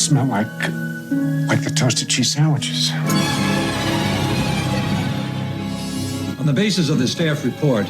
smell like the toasted cheese sandwiches. On the basis of the staff report,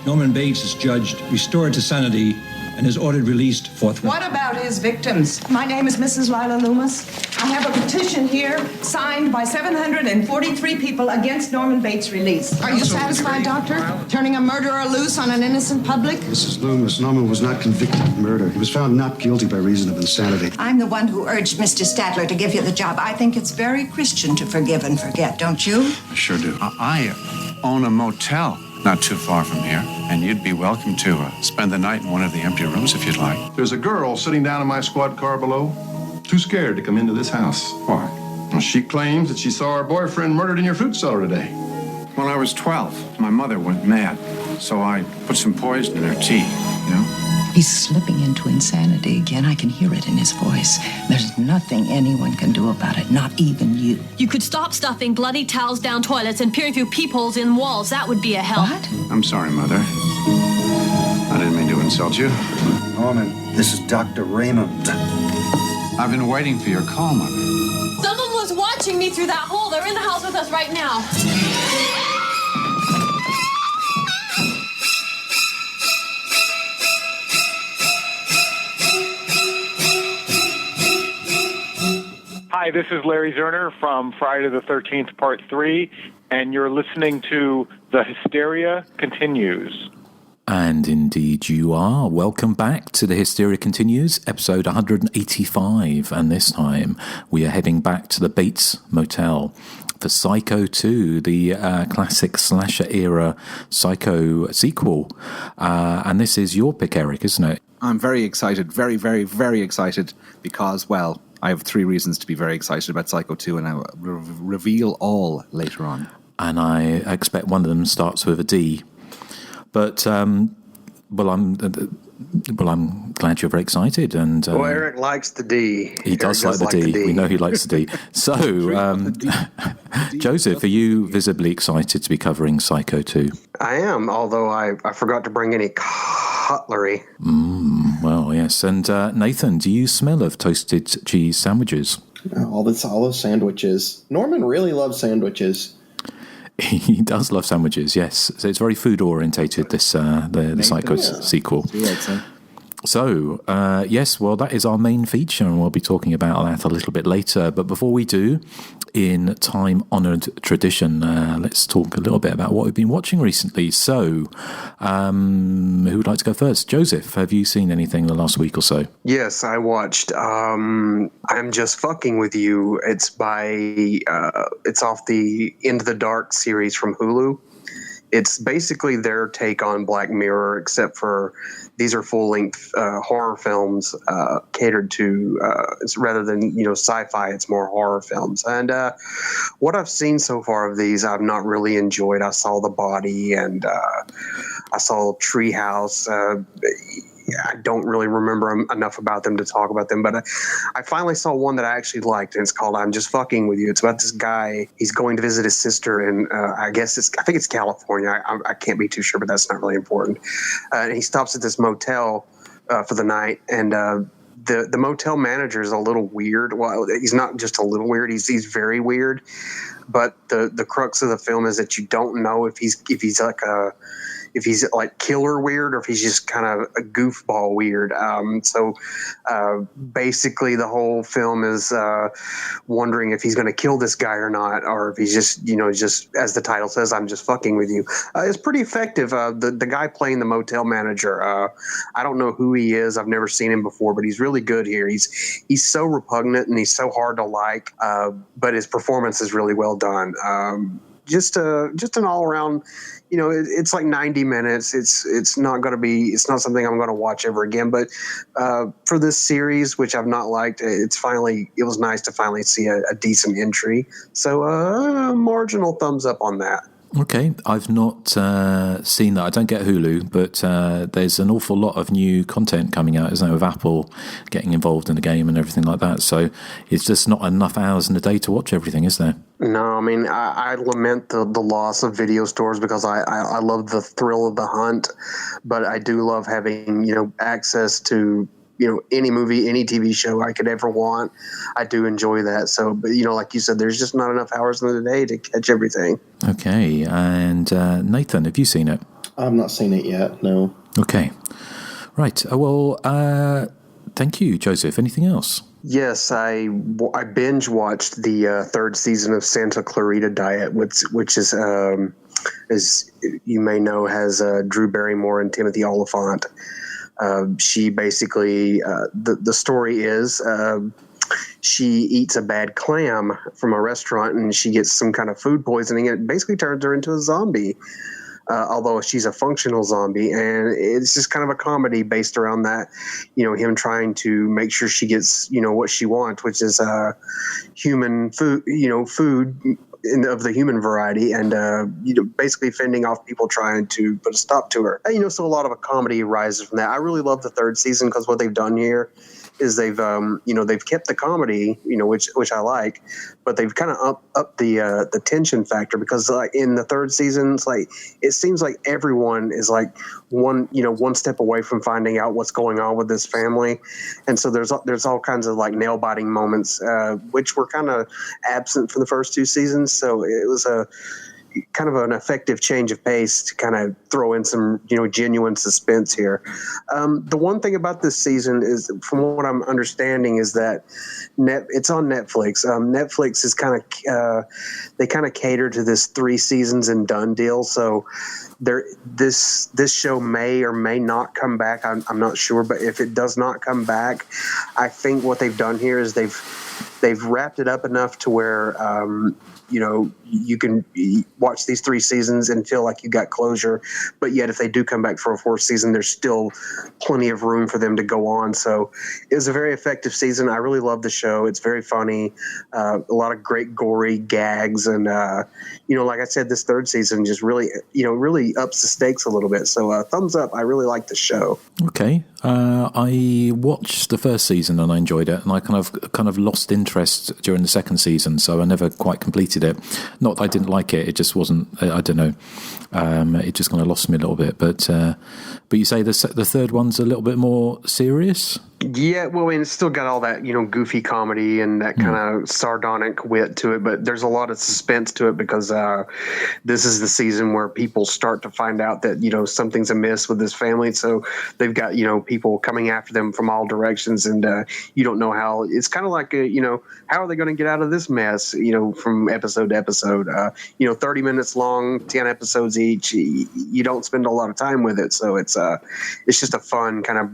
Norman Bates is judged restored to sanity and is ordered released forthwith. What about his victims? My name is Mrs. Lila Loomis. I have a petition here signed by 743 people against Norman Bates' release. Are you satisfied, Doctor? Turning a murderer loose on an innocent public? Mrs. Loomis, Norman was not convicted of murder. He was found not guilty by reason of insanity. I'm the one who urged Mr. Statler to give you the job. I think it's very Christian to forgive and forget, don't you? I sure do. I own a motel not too far from here, and you'd be welcome to spend the night in one of the empty rooms if you'd like. There's a girl sitting down in my squad car below, too scared to come into this house. Why? Well, she claims that she saw her boyfriend murdered in your fruit cellar today. When I was 12, my mother went mad, so I put some poison in her tea, you know? He's slipping into insanity again. I can hear it in his voice. There's nothing anyone can do about it, not even you. You could stop stuffing bloody towels down toilets and peering through peepholes in walls. That would be a help. What? I'm sorry, Mother. I didn't mean to insult you. Norman, this is Dr. Raymond. I've been waiting for your call, Mother. Someone was watching me through that hole. They're in the house with us right now. Hi, this is Larry Zerner from Friday the 13th, Part 3, and you're listening to The Hysteria Continues. And indeed you are. Welcome back to The Hysteria Continues, episode 185, and this time we are heading back to the Bates Motel for Psycho 2, the classic slasher-era Psycho sequel. And this is your pick, Erik, isn't it? I'm very excited, very, very, very excited, because, well, I have 3 reasons to be very excited about Psycho 2, and I will reveal all later on. And I expect one of them starts with a D. But, I'm glad you're very excited. And well, Erik likes the D. He does like the D. We know he likes the D. So, Joseph, are you visibly excited to be covering Psycho 2? I am, although I forgot to bring any cutlery. Well, yes. And Nathan, do you smell of toasted cheese sandwiches? All those sandwiches. Norman really loves sandwiches. He does love sandwiches, yes. So it's very food-orientated, this the Psycho sequel. So, yes, well, that is our main feature, and we'll be talking about that a little bit later. But before we do, in time-honoured tradition, let's talk a little bit about what we've been watching recently. So, who would like to go first? Joseph, have you seen anything the last week or so? Yes, I watched I'm Just Fucking With You. It's it's off the Into the Dark series from Hulu. It's basically their take on Black Mirror, except for these are full-length horror films catered to, rather than, sci-fi, it's more horror films. And what I've seen so far of these, I've not really enjoyed. I saw The Body and I saw Treehouse. I don't really remember enough about them to talk about them, but I finally saw one that I actually liked, and it's called I'm Just Fucking With You. It's about this guy. He's going to visit his sister in, I think it's California. I can't be too sure, but that's not really important. And he stops at this motel for the night, and the motel manager is a little weird. Well, he's not just a little weird. He's very weird. But the crux of the film is that you don't know if he's like killer weird or if he's just kind of a goofball weird. So basically the whole film is wondering if he's going to kill this guy or not, or if he's just, just as the title says, I'm just fucking with you. It's pretty effective. The guy playing the motel manager, I don't know who he is. I've never seen him before, but he's really good here. He's so repugnant and he's so hard to like, but his performance is really well done. Just an all around, it's like 90 minutes. It's not something I'm going to watch ever again. But for this series, which I've not liked, it was nice to finally see a decent entry. So marginal thumbs up on that. Okay, I've not seen that. I don't get Hulu, but there's an awful lot of new content coming out, isn't there, with Apple getting involved in the game and everything like that. So it's just not enough hours in a day to watch everything, is there? No, I mean, I lament the loss of video stores because I love the thrill of the hunt, but I do love having, access to any movie, any TV show I could ever want. I do enjoy that. So, but like you said, there's just not enough hours in the day to catch everything. Okay, and Nathan, have you seen it? I've not seen it yet, no. Okay. Right. Thank you, Joseph. Anything else? Yes, I binge watched the third season of Santa Clarita Diet, which is, as you may know, has Drew Barrymore and Timothy Olyphant. She basically, the story is she eats a bad clam from a restaurant and she gets some kind of food poisoning, and it basically turns her into a zombie. Although she's a functional zombie, and it's just kind of a comedy based around that, him trying to make sure she gets, what she wants, which is human food, food of the human variety, and basically fending off people trying to put a stop to her. So a lot of a comedy arises from that. I really love the third season because what they've done here is they've kept the comedy, which I like, but they've kind of upped the tension factor, because like in the third season, it's like it seems like everyone is like one step away from finding out what's going on with this family, and so there's all kinds of like nail biting moments, which were kind of absent from the first two seasons. So it was a kind of an effective change of pace to kind of throw in some, genuine suspense here. The one thing about this season is, from what I'm understanding, is that it's on Netflix. Netflix is they kind of cater to this 3 seasons and done deal. So this show may or may not come back. I'm not sure, but if it does not come back, I think what they've done here is they've wrapped it up enough to where you can watch these 3 seasons and feel like you got closure, but yet if they do come back for a 4th season, there's still plenty of room for them to go on. So it was a very effective season. I really love the show. It's very funny, a lot of great gory gags, and like I said, this 3rd season just really ups the stakes a little bit. So thumbs up. I really like the show. Okay. I watched the 1st season and I enjoyed it, and I kind of lost interest during the 2nd season, so I never quite completed it. Not that I didn't like it, it just wasn't, I don't know, it just kind of lost me a little bit. But you say the 3rd one's a little bit more serious? Yeah, well, and it's still got all that, goofy comedy and that kind of sardonic wit to it, but there's a lot of suspense to it, because this is the season where people start to find out that, something's amiss with this family. So they've got, people coming after them from all directions, and you don't know how. It's kind of like, how are they going to get out of this mess, from episode to episode? 30 minutes long, 10 episodes each. You don't spend a lot of time with it, so it's just a fun kind of,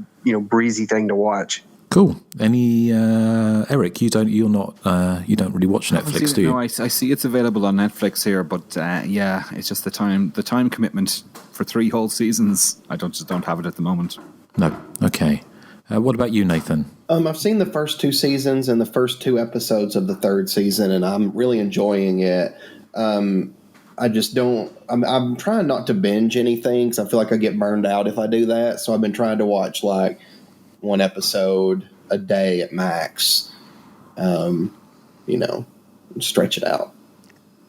breezy thing to watch. Cool. Any Erik? You don't really watch Netflix, do you? No, I see it's available on Netflix here, but it's just the time commitment for 3 whole seasons. I just don't have it at the moment. No. Okay. What about you, Nathan? I've seen the first 2 seasons and the first 2 episodes of the 3rd season, and I'm really enjoying it. I just don't. I'm trying not to binge anything, because I feel like I get burned out if I do that. So I've been trying to watch like 1 episode a day at max. Stretch it out.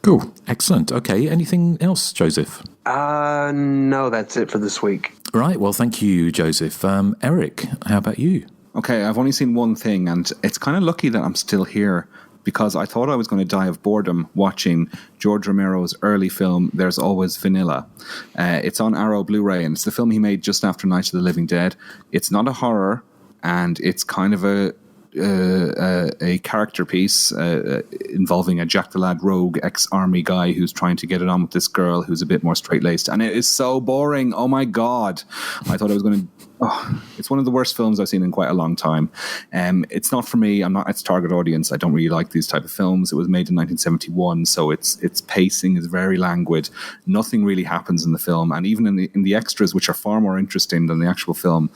Cool. Excellent. Okay. Anything else, Joseph? No, that's it for this week. Right. Well, thank you, Joseph. Erik, how about you? Okay, I've only seen one thing, and it's kind of lucky that I'm still here, because I thought I was going to die of boredom watching George Romero's early film, There's Always Vanilla. It's on Arrow Blu-ray, and it's the film he made just after Night of the Living Dead. It's not a horror, and it's kind of a character piece involving a Jack the Lad rogue ex-army guy who's trying to get it on with this girl who's a bit more straight-laced, and it is so boring. Oh my god, I thought I was going to it's one of the worst films I've seen in quite a long time. It's not for me. I'm not its target audience. I don't really like these type of films. It was made in 1971, so its pacing is very languid. Nothing really happens in the film, and even in the extras, which are far more interesting than the actual film,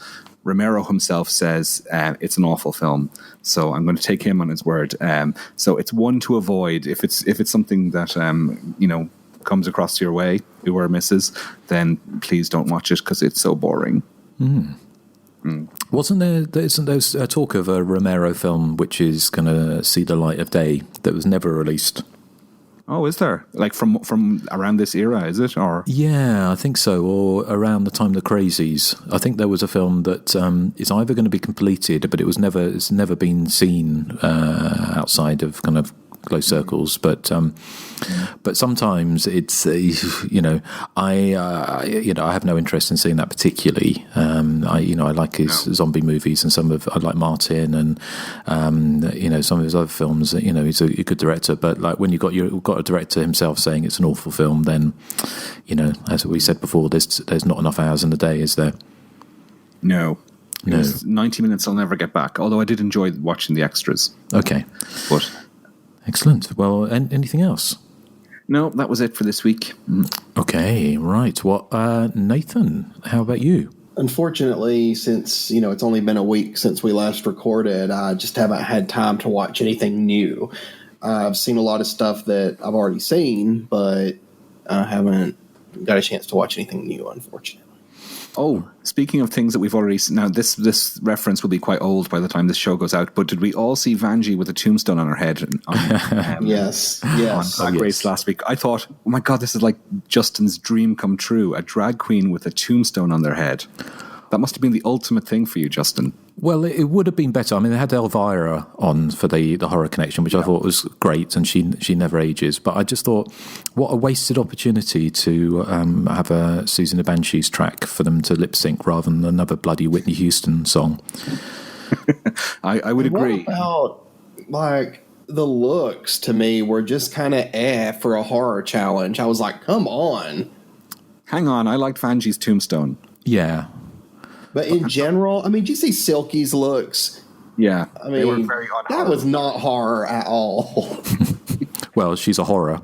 Romero himself says it's an awful film. So I'm going to take him on his word. So it's one to avoid. If it's something that comes across your way, you or misses, then please don't watch it, because it's so boring. Isn't there talk of a Romero film which is going to see the light of day that was never released? Oh, is there? Like from around this era, is it? Or yeah, I think so. Or around the time of the Crazies, I think there was a film that is either going to be completed, but it's never been seen outside of kind of close circles. But sometimes it's I have no interest in seeing that particularly. I like his zombie movies and I like Martin and some of his other films. He's a good director, but like when you've got a director himself saying it's an awful film, then as we said before, there's not enough hours in the day, is there? No. 90 minutes I'll never get back, although I did enjoy watching the extras. Okay, but excellent. Well, anything else? No, that was it for this week. Okay, right. What, Nathan, how about you? Unfortunately, since, it's only been a week since we last recorded, I just haven't had time to watch anything new. I've seen a lot of stuff that I've already seen, but I haven't got a chance to watch anything new, unfortunately. Oh, speaking of things that we've already seen, now this reference will be quite old by the time this show goes out, but did we all see Vanjie with a tombstone on her head? Yes. On Drag Race last week. I thought, oh my God, this is like Justin's dream come true, a drag queen with a tombstone on their head. That must have been the ultimate thing for you, Justin. Well, it would have been better. I mean, they had Elvira on for the horror connection, which I thought was great, and she never ages. But I just thought, what a wasted opportunity to have a Susan the Banshees track for them to lip sync rather than another bloody Whitney Houston song. I would agree. What about, like, the looks to me were just kind of for a horror challenge. I was like, come on. Hang on, I liked Vanjie's tombstone. Yeah. But in general, I mean, did you see Silky's looks? Yeah. I mean, they were very that was not horror at all. Well, she's a horror,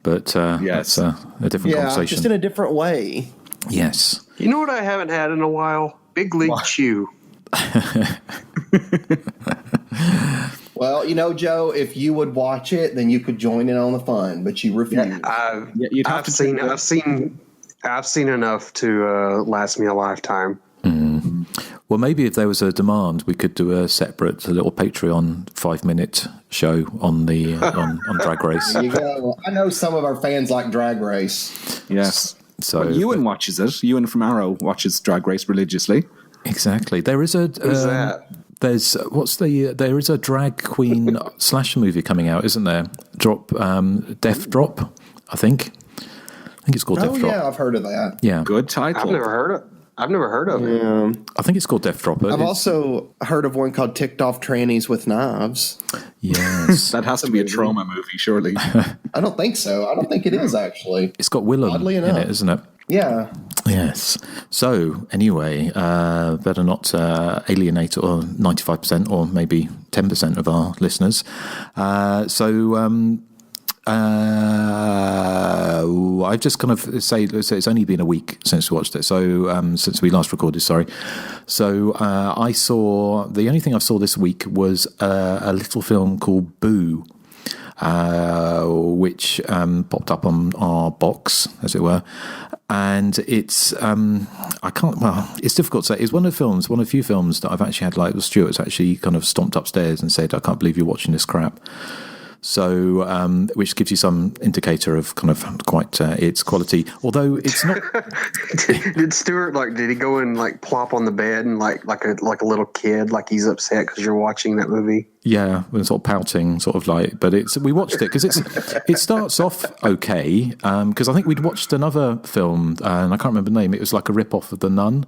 but yes. that's a different conversation. Just in a different way. Yes. You know what I haven't had in a while? Big League Chew. Well, Joe, if you would watch it, then you could join in on the fun, but you refuse. I've seen enough to last me a lifetime. Mm. Well, maybe if there was a demand, we could do a little Patreon 5-minute show on the on Drag Race. There you go. I know some of our fans like Drag Race. Yes. So Ewan watches it. Ewan from Arrow watches Drag Race religiously. Exactly. There is a. Who's that? There is a drag queen slasher movie coming out, isn't there? Death Drop, I think. I think it's called Death Drop. Yeah, I've heard of that. Yeah. Good title. I've never heard of it. I think it's called Death Drop. I've also heard of one called Ticked Off Trannies with Knives. Yes. That has to be a trauma movie, surely. I don't think so. I don't think it is, actually. It's got Willem in it, isn't it? Yeah. Yes. So, anyway, better not alienate or 95% or maybe 10% of our listeners. I've just kind of say it's only been a week since we watched it. So since we last recorded, sorry. So I saw the only thing I saw this week was a little film called Boo, which popped up on our box, as it were. And it's it's difficult to say. It's one of the few films that I've actually had, like, Stuart's actually kind of stomped upstairs and said, I can't believe you're watching this crap. So, which gives you some indicator of kind of quite its quality. Although it's not. Did Stuart did he go and plop on the bed and like a little kid, like he's upset because you're watching that movie? Yeah, we're sort of pouting, sort of like. But we watched it because it starts off okay. Because I think we'd watched another film and I can't remember the name. It was like a rip off of The Nun.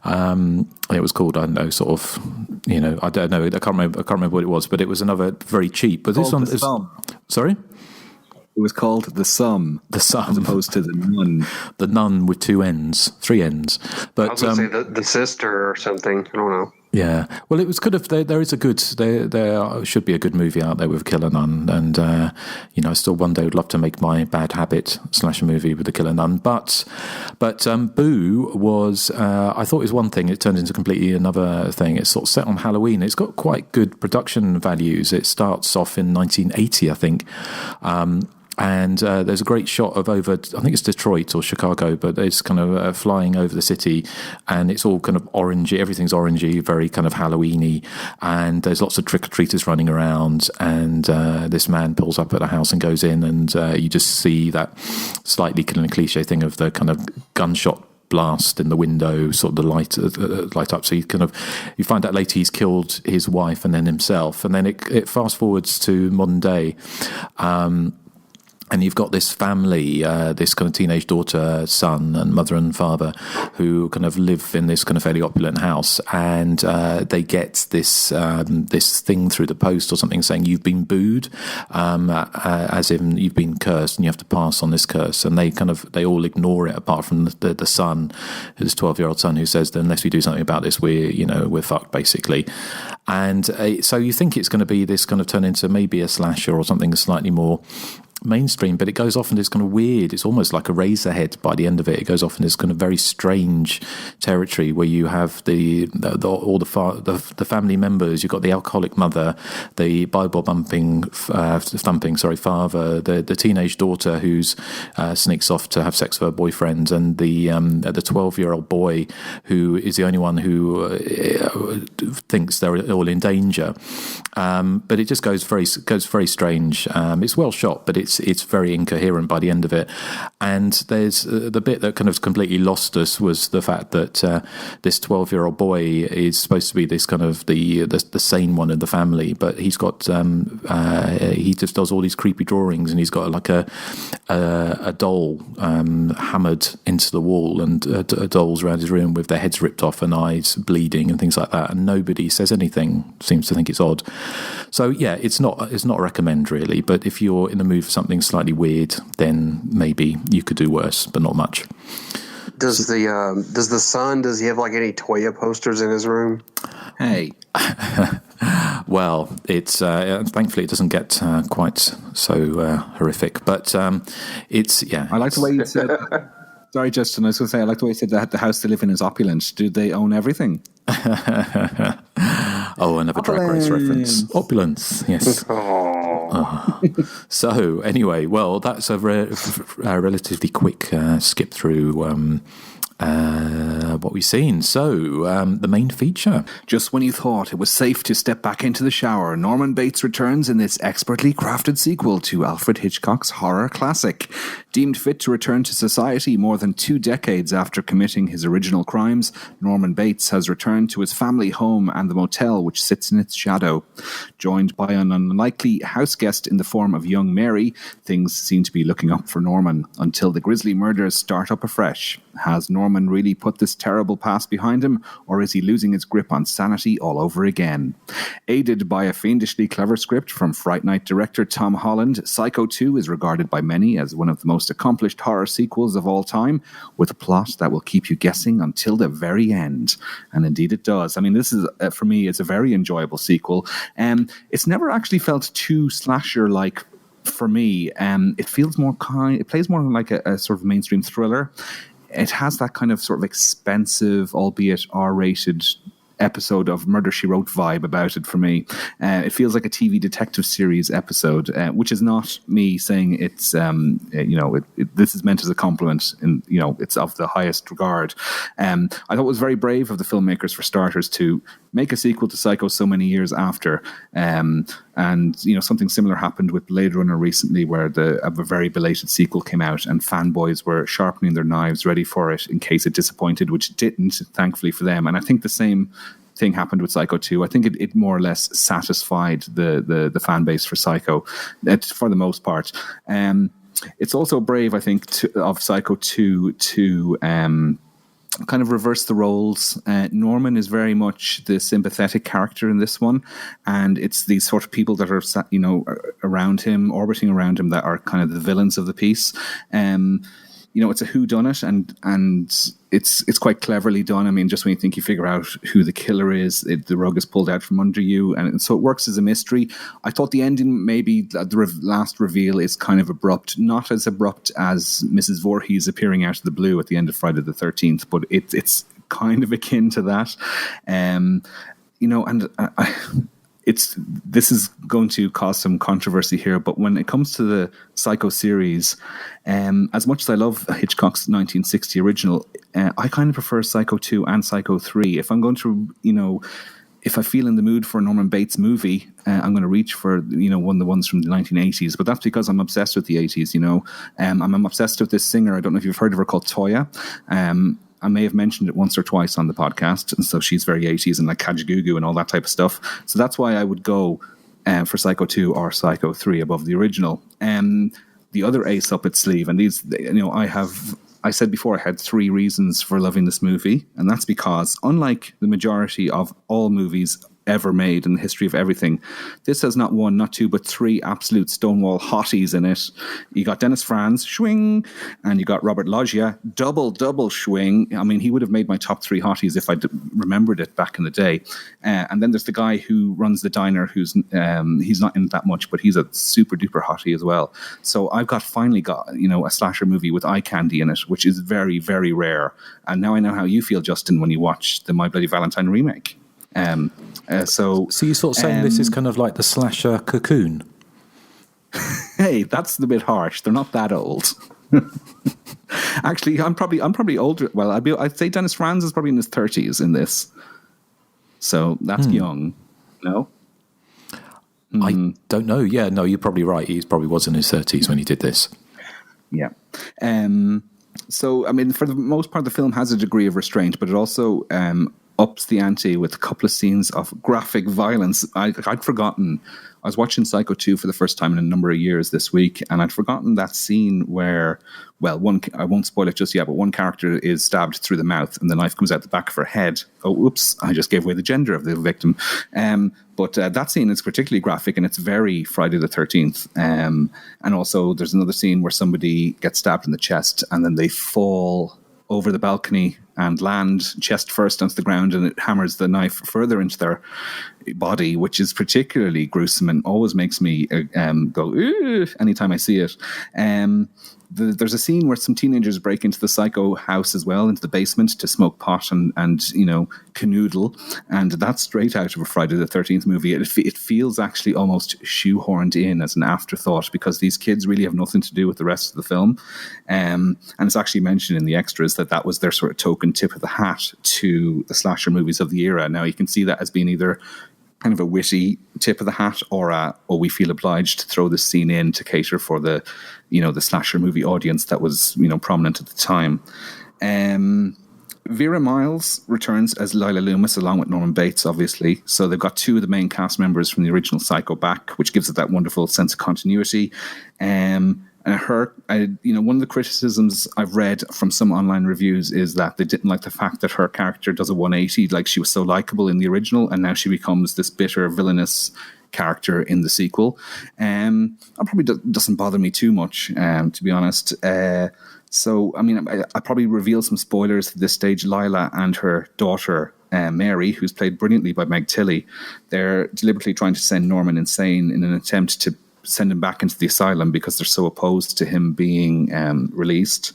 And it was called, I don't know, sort of, I don't know. I can't remember what it was, but it was another very cheap. But this one is. Sorry? It was called The Sum. The Sum. As opposed to The Nun. The Nun with 3 Ns. But, I was going to say the sister or something. I don't know. Yeah. Well, it was kind of, there should be a good movie out there with Killer Nun. And, I still one day would love to make my Bad Habit / movie with the Killer Nun. But Boo was, I thought it was one thing. It turned into completely another thing. It's sort of set on Halloween. It's got quite good production values. It starts off in 1980, I think. And there's a great shot of over, I think it's Detroit or Chicago, but it's kind of flying over the city, and it's all kind of orangey. Everything's orangey, very kind of Halloween-y, and there's lots of trick-or-treaters running around, and this man pulls up at a house and goes in, and you just see that slightly kind of cliche thing of the kind of gunshot blast in the window, sort of the light up. So you find out later he's killed his wife and then himself, and then it fast forwards to modern day. And you've got this family, this kind of teenage daughter, son, and mother and father, who kind of live in this kind of fairly opulent house, and they get this this thing through the post or something saying you've been booed, as in you've been cursed, and you have to pass on this curse. And they all ignore it, apart from the son, his 12-year-old son, who says that unless we do something about this, we're fucked, basically. And so you think it's going to be this kind of turn into maybe a slasher or something slightly more mainstream, but it goes off and it's kind of weird. It's almost like a Razorhead by the end of it. It goes off in this kind of very strange territory where you have all the family members. You've got the alcoholic mother, the Bible thumping father, the teenage daughter who's sneaks off to have sex with her boyfriend, and the 12-year-old boy who is the only one who thinks they're all in danger. But it just goes very strange. It's well shot, but it's very incoherent by the end of it. And there's the bit that kind of completely lost us was the fact that this 12-year-old boy is supposed to be this kind of the sane one in the family, but he's got he just does all these creepy drawings, and he's got like a doll hammered into the wall, and dolls around his room with their heads ripped off and eyes bleeding and things like that, and nobody says anything, seems to think it's odd. So yeah, it's not a recommend really, but if you're in the mood for something slightly weird, then maybe you could do worse, but not much. Does he have like any Toya posters in his room? Hey. Well, it's thankfully it doesn't get quite so horrific, but it's I like the way you said. Sorry, Justin. I was going to say I like the way you said that the house they live in is opulent. Do they own everything? Oh, another Drag Race reference. Opulence, yes. So, anyway, well, that's a relatively quick skip through what we've seen. So, the main feature. Just when you thought it was safe to step back into the shower, Norman Bates returns in this expertly crafted sequel to Alfred Hitchcock's horror classic. Deemed fit to return to society more than 2 decades after committing his original crimes, Norman Bates has returned to his family home and the motel which sits in its shadow. Joined by an unlikely house guest in the form of young Mary, things seem to be looking up for Norman until the grisly murders start up afresh. Has Norman really put this terrible past behind him, or is he losing his grip on sanity all over again? Aided by a fiendishly clever script from Fright Night director Tom Holland, Psycho 2 is regarded by many as one of the most accomplished horror sequels of all time, with a plot that will keep you guessing until the very end. And indeed it does. I mean, this is, for me, it's a very enjoyable sequel. It's never actually felt too slasher-like for me. It feels more it plays more like a sort of mainstream thriller. It has that kind of sort of expensive, albeit R-rated episode of Murder, She Wrote vibe about it for me. It feels like a TV detective series episode, which is not me saying it's, this is meant as a compliment, and, it's of the highest regard. I thought it was very brave of the filmmakers, for starters, to make a sequel to Psycho so many years after. And, something similar happened with Blade Runner recently, where a very belated sequel came out and fanboys were sharpening their knives ready for it in case it disappointed, which it didn't, thankfully for them. And I think the same thing happened with Psycho 2. I think it more or less satisfied the fan base for Psycho for the most part. It's also brave, I think, of Psycho 2 to kind of reverse the roles. Norman is very much the sympathetic character in this one, and it's these sort of people that are, around him, orbiting around him, that are kind of the villains of the piece. It's a whodunit, and it's quite cleverly done. I mean, just when you think you figure out who the killer is, the rug is pulled out from under you, and so it works as a mystery. I thought the ending, maybe the last reveal, is kind of abrupt, not as abrupt as Mrs. Voorhees appearing out of the blue at the end of Friday the 13th, but it's kind of akin to that. this is going to cause some controversy here, but when it comes to the Psycho series, as much as I love Hitchcock's 1960 original, I kind of prefer Psycho 2 and Psycho 3. If I'm going to, if I feel in the mood for a Norman Bates movie, I'm going to reach for, one of the ones from the 1980s. But that's because I'm obsessed with the 80s, I'm obsessed with this singer. I don't know if you've heard of her, called Toya. I may have mentioned it once or twice on the podcast. And so she's very 80s and like Kajagoogoo and all that type of stuff. So that's why I would go for Psycho 2 or Psycho 3 above the original. The other ace up its sleeve, and these, I said before I had 3 reasons for loving this movie, and that's because, unlike the majority of all movies ever made in the history of everything, this has not 1, not 2, but 3 absolute Stonewall hotties in it. You got Dennis Franz, schwing, and you got Robert Loggia, double schwing. I mean, he would have made my top 3 hotties if I remembered it back in the day. And then there's the guy who runs the diner, who's he's not in that much, but he's a super duper hottie as well. So I've finally got a slasher movie with eye candy in it, which is very, very rare. And now I know how you feel, Justin, when you watch the My Bloody Valentine remake. So you're sort of saying this is kind of like the slasher Cocoon? Hey, that's a bit harsh. They're not that old. Actually, I'm probably older. Well, I'd say Dennis Franz is probably in his 30s in this. So that's young. No? I don't know. Yeah, no, you're probably right. He probably was in his 30s when he did this. Yeah. So, I mean, for the most part, the film has a degree of restraint, but it also ups the ante with a couple of scenes of graphic violence. I'd forgotten. I was watching Psycho 2 for the first time in a number of years this week, and I'd forgotten that scene where, I won't spoil it just yet, but one character is stabbed through the mouth and the knife comes out the back of her head. Oh, oops, I just gave away the gender of the victim. But that scene is particularly graphic, and it's very Friday the 13th. And also there's another scene where somebody gets stabbed in the chest and then they fall over the balcony and land chest first onto the ground, and it hammers the knife further into their body, which is particularly gruesome and always makes me go, ooh, anytime I see it. There's a scene where some teenagers break into the Psycho house as well, into the basement, to smoke pot and canoodle, and that's straight out of a Friday the 13th movie. It feels actually almost shoehorned in as an afterthought, because these kids really have nothing to do with the rest of the film, and it's actually mentioned in the extras that was their sort of token tip of the hat to the slasher movies of the era. Now you can see that as being either kind of a witty tip of the hat, or we feel obliged to throw this scene in to cater for the slasher movie audience that was prominent at the time. Vera Miles returns as Lila Loomis along with Norman Bates, obviously. So they've got 2 of the main cast members from the original Psycho back, which gives it that wonderful sense of continuity. And one of the criticisms I've read from some online reviews is that they didn't like the fact that her character does a 180, like she was so likable in the original, and now she becomes this bitter, villainous character in the sequel. That probably doesn't bother me too much, to be honest. So, I mean, I probably reveal some spoilers at this stage. Lila and her daughter, Mary, who's played brilliantly by Meg Tilly, they're deliberately trying to send Norman insane in an attempt to send him back into the asylum because they're so opposed to him being released.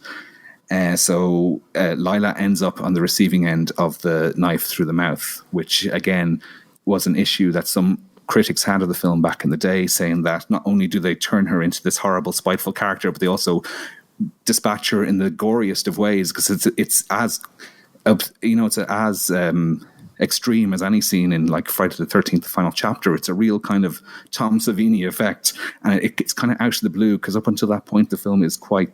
So Lila ends up on the receiving end of the knife through the mouth, which again was an issue that some critics had of the film back in the day, saying that not only do they turn her into this horrible, spiteful character, but they also dispatch her in the goriest of ways, because it's as extreme as any scene in like Friday the 13th, the final chapter. It's a real kind of Tom Savini effect, and it's kind of out of the blue, because up until that point the film is quite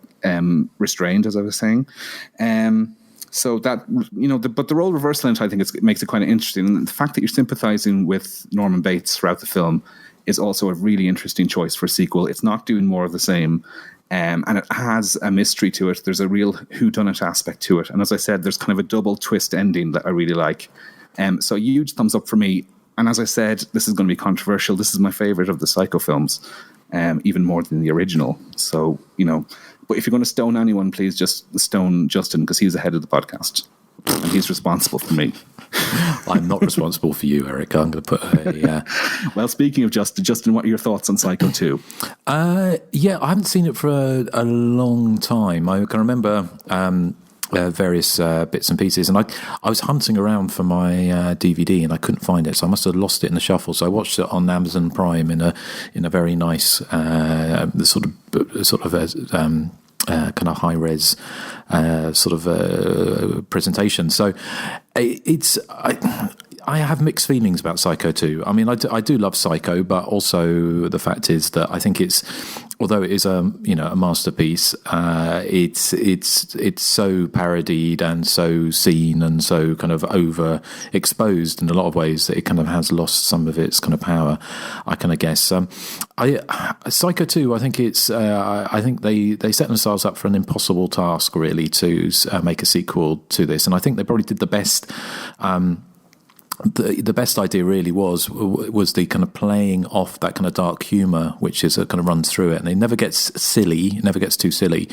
restrained, as I was saying. So that, but the role reversal in it, I think it makes it quite interesting, and the fact that you're sympathizing with Norman Bates throughout the film is also a really interesting choice for a sequel. It's not doing more of the same. And it has a mystery to it. There's a real whodunit aspect to it. And as I said, there's kind of a double twist ending that I really like. So huge thumbs up for me. And as I said, this is going to be controversial. This is my favorite of the Psycho films, even more than the original. So, but if you're going to stone anyone, please just stone Justin, because he's the head of the podcast and he's responsible for me. I'm not responsible for you, Erik. I'm going to put a... Well, speaking of Justin, what are your thoughts on Psycho 2? Yeah, I haven't seen it for a long time. I can remember various bits and pieces, and I was hunting around for my DVD and I couldn't find it, so I must have lost it in the shuffle. So I watched it on Amazon Prime in a very nice sort of kind of high res sort of presentation. So I have mixed feelings about Psycho 2. I mean, I do love Psycho, but also the fact is that I think it's, although it is a masterpiece, it's so parodied and so seen and so kind of overexposed in a lot of ways that it kind of has lost some of its kind of power, I kind of guess. Psycho 2, I think I think they set themselves up for an impossible task, really, to make a sequel to this, and I think they probably did the best. The best idea really was the kind of playing off that kind of dark humour, which is kind of runs through it, and it never gets silly, never gets too silly.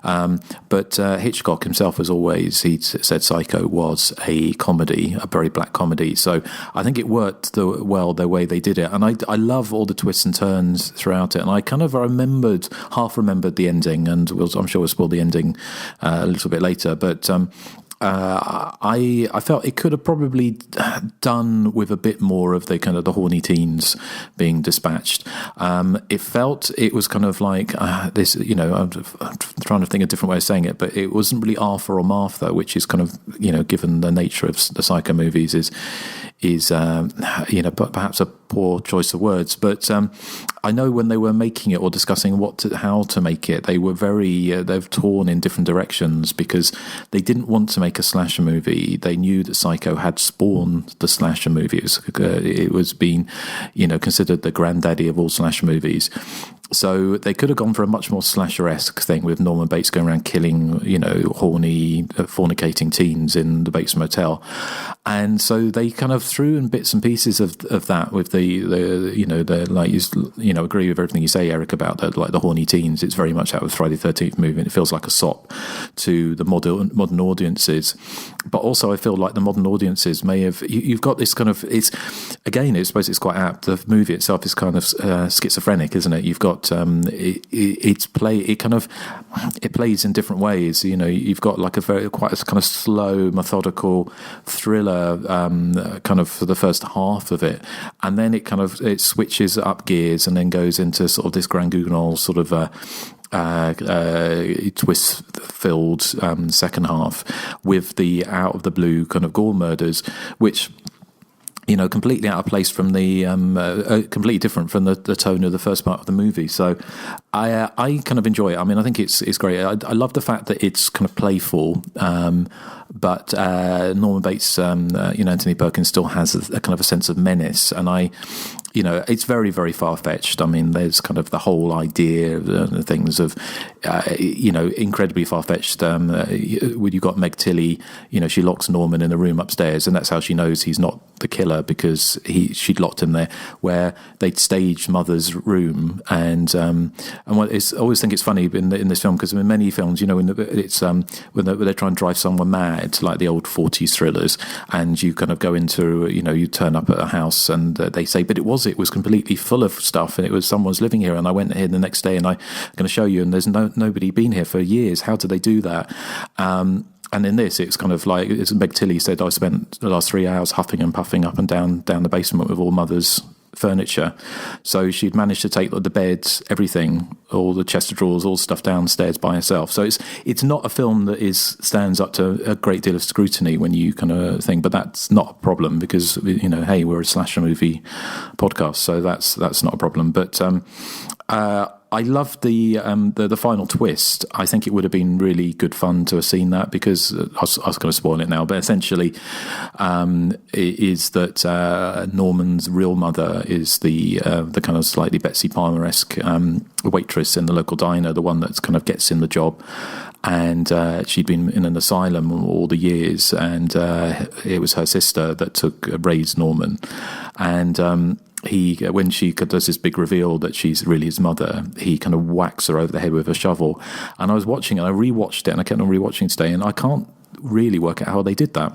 But Hitchcock himself, as always, he said Psycho was a comedy, a very black comedy. So I think it worked well the way they did it, and I love all the twists and turns throughout it. And I kind of half remembered the ending, and I'm sure we'll spoil the ending a little bit later, but. I felt it could have probably done with a bit more of the kind of the horny teens being dispatched. It was kind of like this, I'm trying to think of a different way of saying it, but it wasn't really Arthur or Martha, which is kind of, given the nature of the Psycho movies, is perhaps a poor choice of words. But I know when they were making it or discussing how to make it, they were they've torn in different directions because they didn't want to make a slasher movie. They knew that Psycho had spawned the slasher movie. It was being, considered the granddaddy of all slasher movies. So they could have gone for a much more slasher-esque thing with Norman Bates going around killing, horny, fornicating teens in the Bates Motel. And so they kind of threw in bits and pieces of that with the agree with everything you say, Erik, about the horny teens. It's very much out of the Friday the 13th movie, and it feels like a sop to the modern audiences. But also I feel like the modern audiences may have, you've got this kind of, I suppose it's quite apt. The movie itself is kind of schizophrenic, isn't it? You've got it plays in different ways. You've got like quite a kind of slow, methodical thriller kind of for the first half of it, and then it switches up gears and then goes into sort of this Grand Guignol sort of twist-filled second half with the out of the blue kind of gore murders, which. Completely out of place from the completely different from the tone of the first part of the movie. So I kind of enjoy it. I mean, I think it's great. I love the fact that it's kind of playful, but Norman Bates, Anthony Perkins still has a kind of a sense of menace, and it's very, very far-fetched. I mean, there's kind of the whole idea of the things of, incredibly far-fetched. When you've got Meg Tilly, she locks Norman in a room upstairs, and that's how she knows he's not the killer, because she'd locked him there, where they'd staged Mother's room. And I always think it's funny in this film, because in many films, when they try and drive someone mad, like the old 40s thrillers, and you kind of go into, you turn up at a house and they say, but it was completely full of stuff, and it was someone's living here, and I went here the next day and I'm going to show you, and there's nobody been here for years. How did they do that? And in this, it's kind of like, as Meg Tilly said, I spent the last 3 hours huffing and puffing up and down the basement with all Mother's furniture. So she'd managed to take the beds, everything, all the chest of drawers, all stuff downstairs by herself. So it's not a film that stands up to a great deal of scrutiny when you kind of think, but that's not a problem because, hey, we're a slasher movie podcast, so that's not a problem. But I loved the final twist. I think it would have been really good fun to have seen that, because I was going to spoil it now, but essentially it is that Norman's real mother is the kind of slightly Betsy Palmer-esque waitress in the local diner, the one that kind of gets in the job. And she'd been in an asylum all the years, and it was her sister that raised Norman. And when she does this big reveal that she's really his mother, he kind of whacks her over the head with a shovel. And I was watching it, I rewatched it, and I kept on rewatching it today, and I can't really work out how they did that.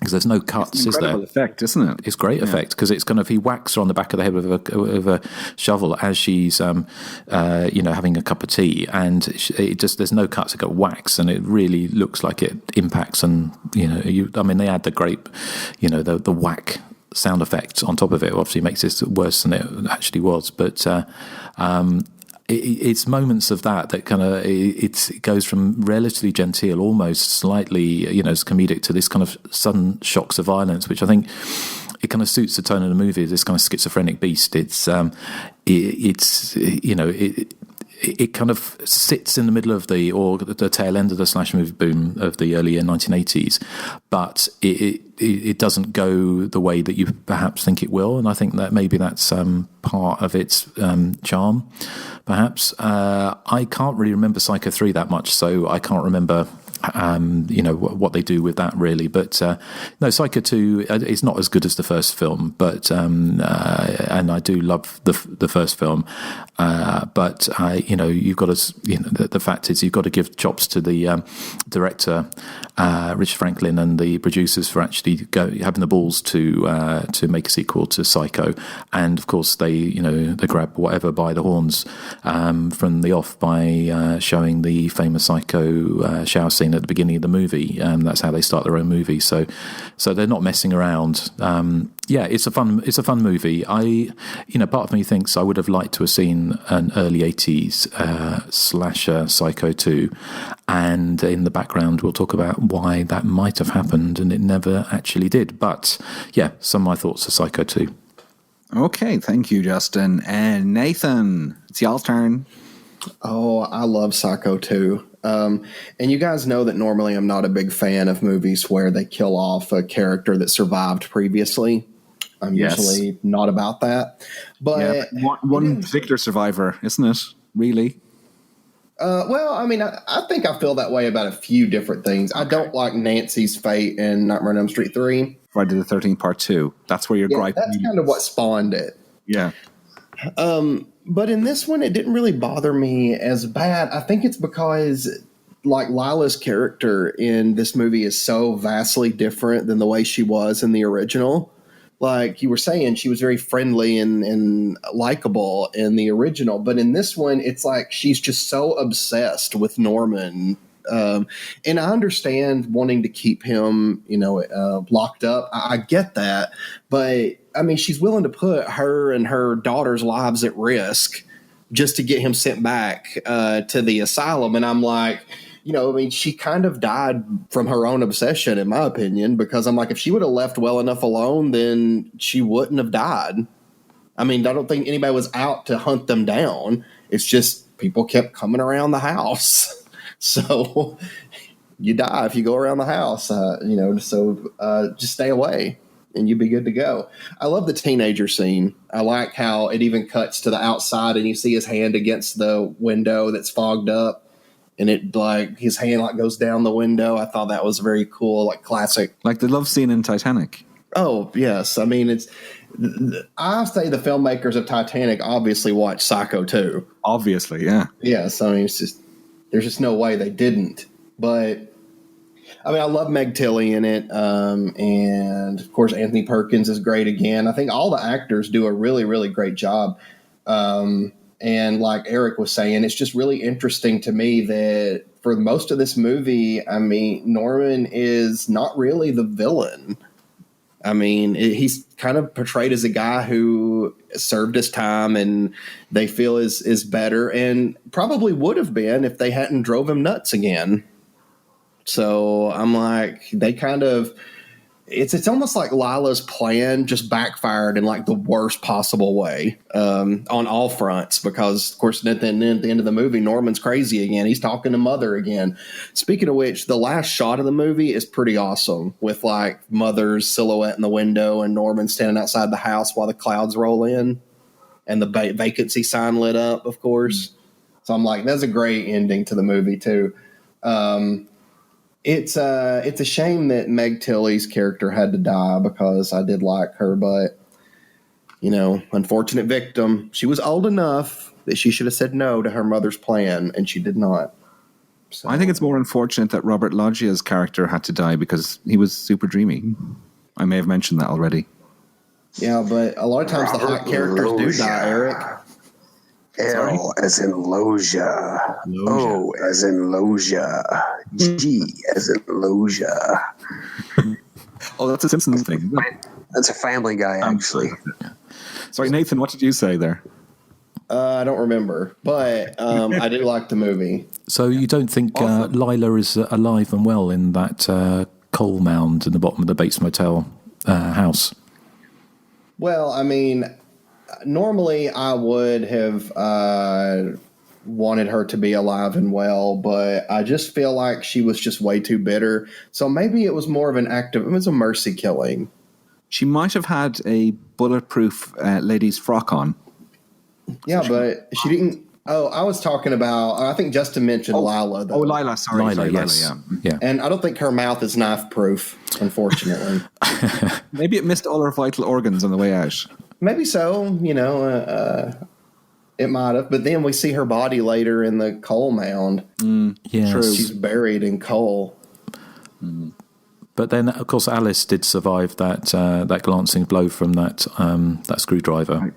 because there's no cuts, is there? Incredible effect, isn't it? It's great effect because it's kind of he whacks her on the back of the head with a shovel as she's having a cup of tea, and there's no cuts. It got whacks, and it really looks like it impacts. And they add the great, the whack sound effect on top of it. Obviously, makes it worse than it actually was, but. It's moments of that kind of it goes from relatively genteel, almost slightly as comedic, to this kind of sudden shocks of violence, which I think it kind of suits the tone of the movie. This kind of schizophrenic beast. It kind of sits in the middle of the tail end of the slash movie boom of the early 1980s, but it doesn't go the way that you perhaps think it will, and I think that maybe that's part of its charm, perhaps. I can't really remember Psycho 3 that much, so I can't remember what they do with that really, but no, Psycho 2 is not as good as the first film, but and I do love the first film, but you've got to the fact is you've got to give chops to the director Richard Franklin and the producers for actually having the balls to make a sequel to Psycho, and of course they grab whatever by the horns from the off by showing the famous Psycho shower scene at the beginning of the movie. That's how they start their own movie. So they're not messing around. It's a fun movie. Part of me thinks I would have liked to have seen an early 80s slasher Psycho 2, and in the background we'll talk about why that might have happened and it never actually did. But yeah, some of my thoughts are Psycho 2. Okay, thank you, Justin. And Nathan, it's y'all's turn. Oh, I love Psycho 2. And you guys know that normally I'm not a big fan of movies where they kill off a character that survived previously. I'm usually not about that. But one particular survivor, isn't it? Really? I think I feel that way about a few different things. I don't like Nancy's fate in Nightmare on Elm Street 3. Friday the 13th Part 2. That's where your gripe. That's kind of what spawned it. Yeah. But in this one, it didn't really bother me as bad. I think it's because, like, Lila's character in this movie is so vastly different than the way she was in the original. Like you were saying, she was very friendly and likable in the original. But in this one, it's like she's just so obsessed with Norman. And I understand wanting to keep him, locked up. I get that. But, she's willing to put her and her daughter's lives at risk just to get him sent back to the asylum. And I'm like, she kind of died from her own obsession, in my opinion, because I'm like, if she would have left well enough alone, then she wouldn't have died. I don't think anybody was out to hunt them down. It's just people kept coming around the house. So you die if you go around the house, just stay away and you'd be good to go. I love the teenager scene. I like how it even cuts to the outside and you see his hand against the window that's fogged up. And it his hand goes down the window. I thought that was very cool, classic. Like the love scene in Titanic. Oh, yes. I say the filmmakers of Titanic obviously watched Psycho 2. Obviously, yeah. Yes. It's just, there's just no way they didn't. But I love Meg Tilly in it. And of course, Anthony Perkins is great again. I think all the actors do a really, really great job. And like Erik was saying, it's just really interesting to me that for most of this movie, Norman is not really the villain. He's kind of portrayed as a guy who served his time and they feel is better and probably would have been if they hadn't drove him nuts again. So I'm like, they kind of... It's almost like Lila's plan just backfired in the worst possible way on all fronts because, of course, at the end of the movie, Norman's crazy again. He's talking to Mother again. Speaking of which, the last shot of the movie is pretty awesome with Mother's silhouette in the window and Norman standing outside the house while the clouds roll in and the vacancy sign lit up, of course. So I'm like, that's a great ending to the movie too. It's a shame that Meg Tilly's character had to die because I did like her, but unfortunate victim. She was old enough that she should have said no to her mother's plan, and she did not. So. I think it's more unfortunate that Robert Loggia's character had to die because he was super dreamy. I may have mentioned that already. Yeah, but a lot of times the hot characters do die, Eric. L as in Loja. O as in Loja. G as in Loja. Oh, that's a Simpsons thing. That's a Family Guy, actually. Sorry, Nathan, what did you say there? I don't remember, but I do like the movie. So you don't think Lila is alive and well in that coal mound in the bottom of the Bates Motel house? Well, I mean, normally I would have wanted her to be alive and well, but I just feel like she was just way too bitter. So maybe it was more of it was a mercy killing. She might have had a bulletproof lady's frock on. Yeah, but she didn't. Oh, I was talking about, I think Justin mentioned Lila, though. Oh, Lila, sorry. Yes. Lila, yeah. And I don't think her mouth is knife proof, unfortunately. Maybe it missed all her vital organs on the way out. Maybe so, it might have. But then we see her body later in the coal mound. Yes. True. She's buried in coal. But then, of course, Alice did survive that glancing blow from that screwdriver.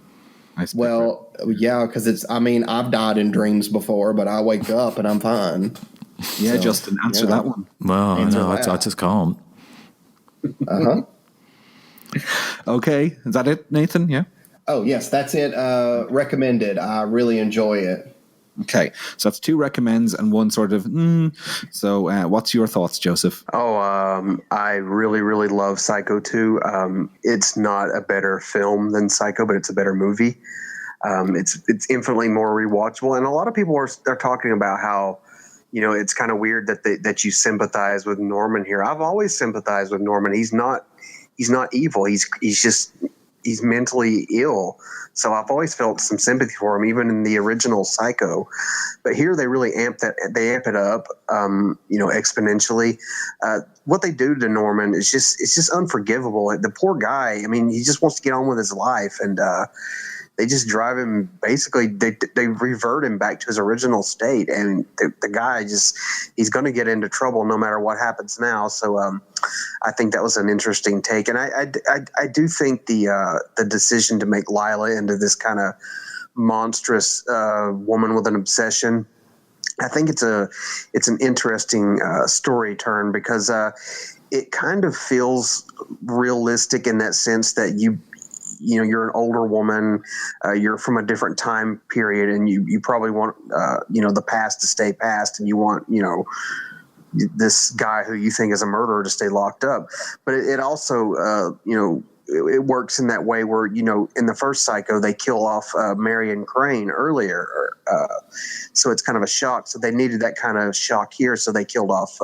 Well, yeah, because I've died in dreams before, but I wake up and I'm fine. Yeah, so, Justin, answer that one. Well, no, I just can't. Uh-huh. Okay, is that it, Nathan? Yeah? Oh, yes, that's it. Recommended. I really enjoy it. Okay, so that's 2 recommends and 1 sort of, So what's your thoughts, Joseph? I really, really love Psycho 2. It's not a better film than Psycho, but it's a better movie. It's infinitely more rewatchable. And a lot of people are talking about how, it's kind of weird that you sympathize with Norman here. I've always sympathized with Norman. He's not evil. He's mentally ill. So I've always felt some sympathy for him, even in the original Psycho. But here they really amp it up, exponentially. What they do to Norman is just unforgivable. The poor guy, he just wants to get on with his life, and they just drive him, basically, they revert him back to his original state. And the guy he's going to get into trouble no matter what happens now. So I think that was an interesting take. And I do think the decision to make Lila into this kind of monstrous woman with an obsession, I think it's an interesting story turn, because it kind of feels realistic in that sense that you're an older woman, you're from a different time period, and you probably want the past to stay past, and you want this guy who you think is a murderer to stay locked up. But it also it works in that way where in the first Psycho they kill off Marion Crane earlier, so it's kind of a shock. So they needed that kind of shock here, so they killed off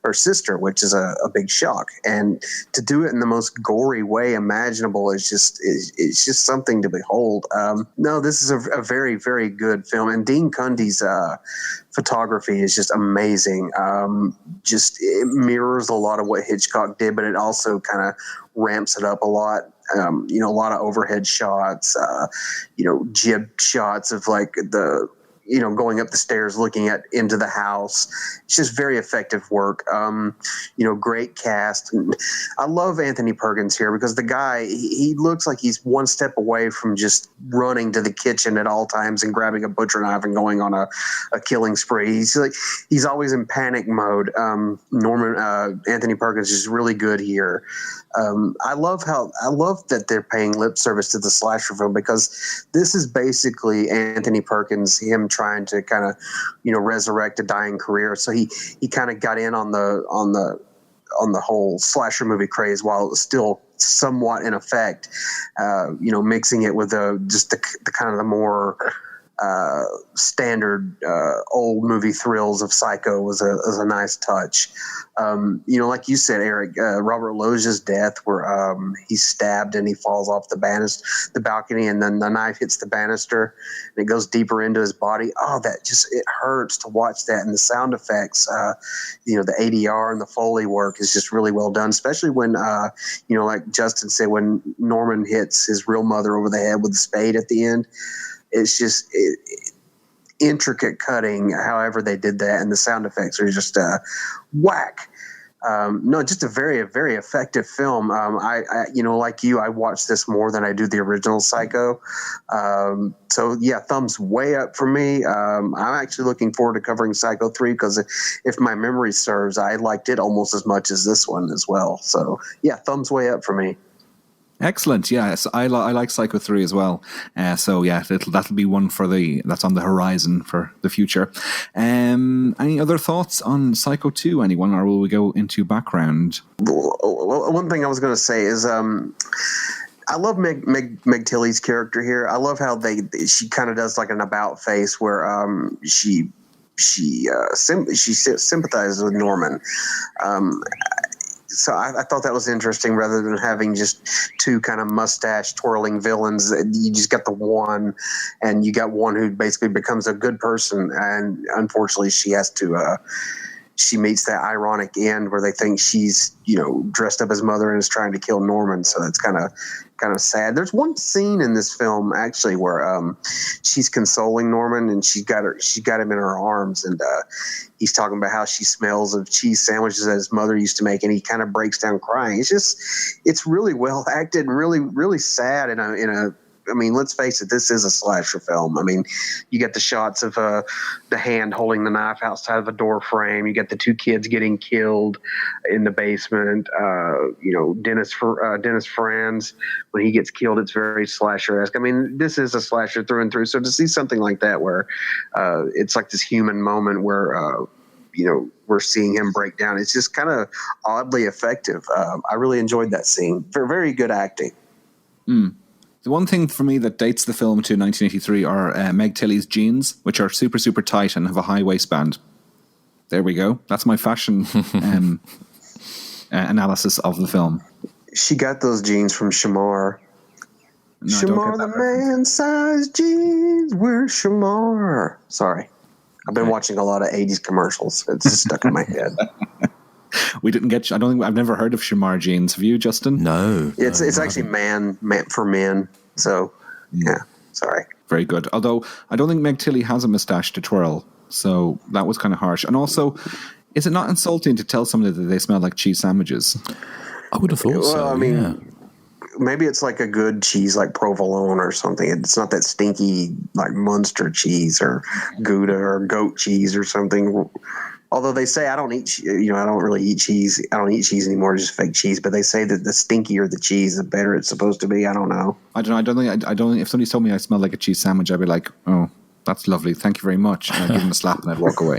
her sister, which is a big shock. And to do it in the most gory way imaginable is just something to behold. No, this is a very, very good film, and Dean Cundy's photography is just amazing. It mirrors a lot of what Hitchcock did, but it also kind of ramps it up a lot. A lot of overhead shots, jib shots of like the going up the stairs, looking into the house. It's just very effective work. Great cast. And I love Anthony Perkins here because the guy, he looks like he's one step away from just running to the kitchen at all times and grabbing a butcher knife and going on a killing spree. He's always in panic mode. Anthony Perkins is really good here. I love that they're paying lip service to the slasher film, because this is basically Anthony Perkins, him trying to kind of, resurrect a dying career. So he kind of got in on the whole slasher movie craze while it was still somewhat in effect, mixing it with the kind of the more standard old movie thrills of Psycho was a nice touch. Like you said, Eric, Robert Loggia's death, where he's stabbed and he falls off the balcony, and then the knife hits the banister and it goes deeper into his body. Oh, it hurts to watch that. And the sound effects, the ADR and the Foley work is just really well done, especially when, like Justin said, when Norman hits his real mother over the head with a spade at the end. It's just intricate cutting, however they did that, and the sound effects are just whack. No, just a very, very effective film. I, like you, I watched this more than I do the original Psycho. So yeah, thumbs way up for me. I'm actually looking forward to covering Psycho 3 because if my memory serves, I liked it almost as much as this one as well. So yeah, thumbs way up for me. Excellent. Yes, I like Psycho 3 as well. So yeah, that'll be one that's on the horizon for the future. Any other thoughts on Psycho 2, anyone, or will we go into background? Well, one thing I was going to say is I love Meg Tilly's character here. I love how she kind of does like an about face where she sympathizes with Norman. So I thought that was interesting rather than having just two kind of mustache twirling villains. You just got the one, and you got one who basically becomes a good person. And unfortunately, she has to, she meets that ironic end where they think she's, dressed up as mother and is trying to kill Norman. So that's kind of sad. There's one scene in this film actually where she's consoling Norman and she's got him in her arms, and he's talking about how she smells of cheese sandwiches that his mother used to make, and he kind of breaks down crying. It's really well acted and really, really sad in a I mean, let's face it, this is a slasher film. I mean, you get the shots of the hand holding the knife outside of a door frame. You get the two kids getting killed in the basement. Dennis Franz, when he gets killed, it's very slasher-esque. I mean, this is a slasher through and through. So to see something like that where it's like this human moment where we're seeing him break down, it's just kind of oddly effective. I really enjoyed that scene. Very, very good acting. Mm. The one thing for me that dates the film to 1983 are Meg Tilly's jeans, which are super, super tight and have a high waistband. There we go. That's my fashion analysis of the film. She got those jeans from Shamar. No, Shamar the man-sized jeans, we're Shamar. Sorry. I've been watching a lot of 80s commercials. It's stuck in my head. We didn't get. I've never heard of Shamar jeans. Have you, Justin? No. It's actually man for men. So yeah, sorry. Very good. Although I don't think Meg Tilly has a mustache to twirl, so that was kind of harsh. And also, is it not insulting to tell somebody that they smell like cheese sandwiches? I would have thought so. I mean, maybe it's like a good cheese, like provolone or something. It's not that stinky like Munster cheese or Gouda or goat cheese or something. Although they say I don't eat, I don't really eat cheese. I don't eat cheese anymore, just fake cheese. But they say that the stinkier the cheese, the better it's supposed to be. I don't know. I don't think. If somebody told me I smell like a cheese sandwich, I'd be like, "Oh, that's lovely. Thank you very much." And I'd give them a slap and I'd walk away.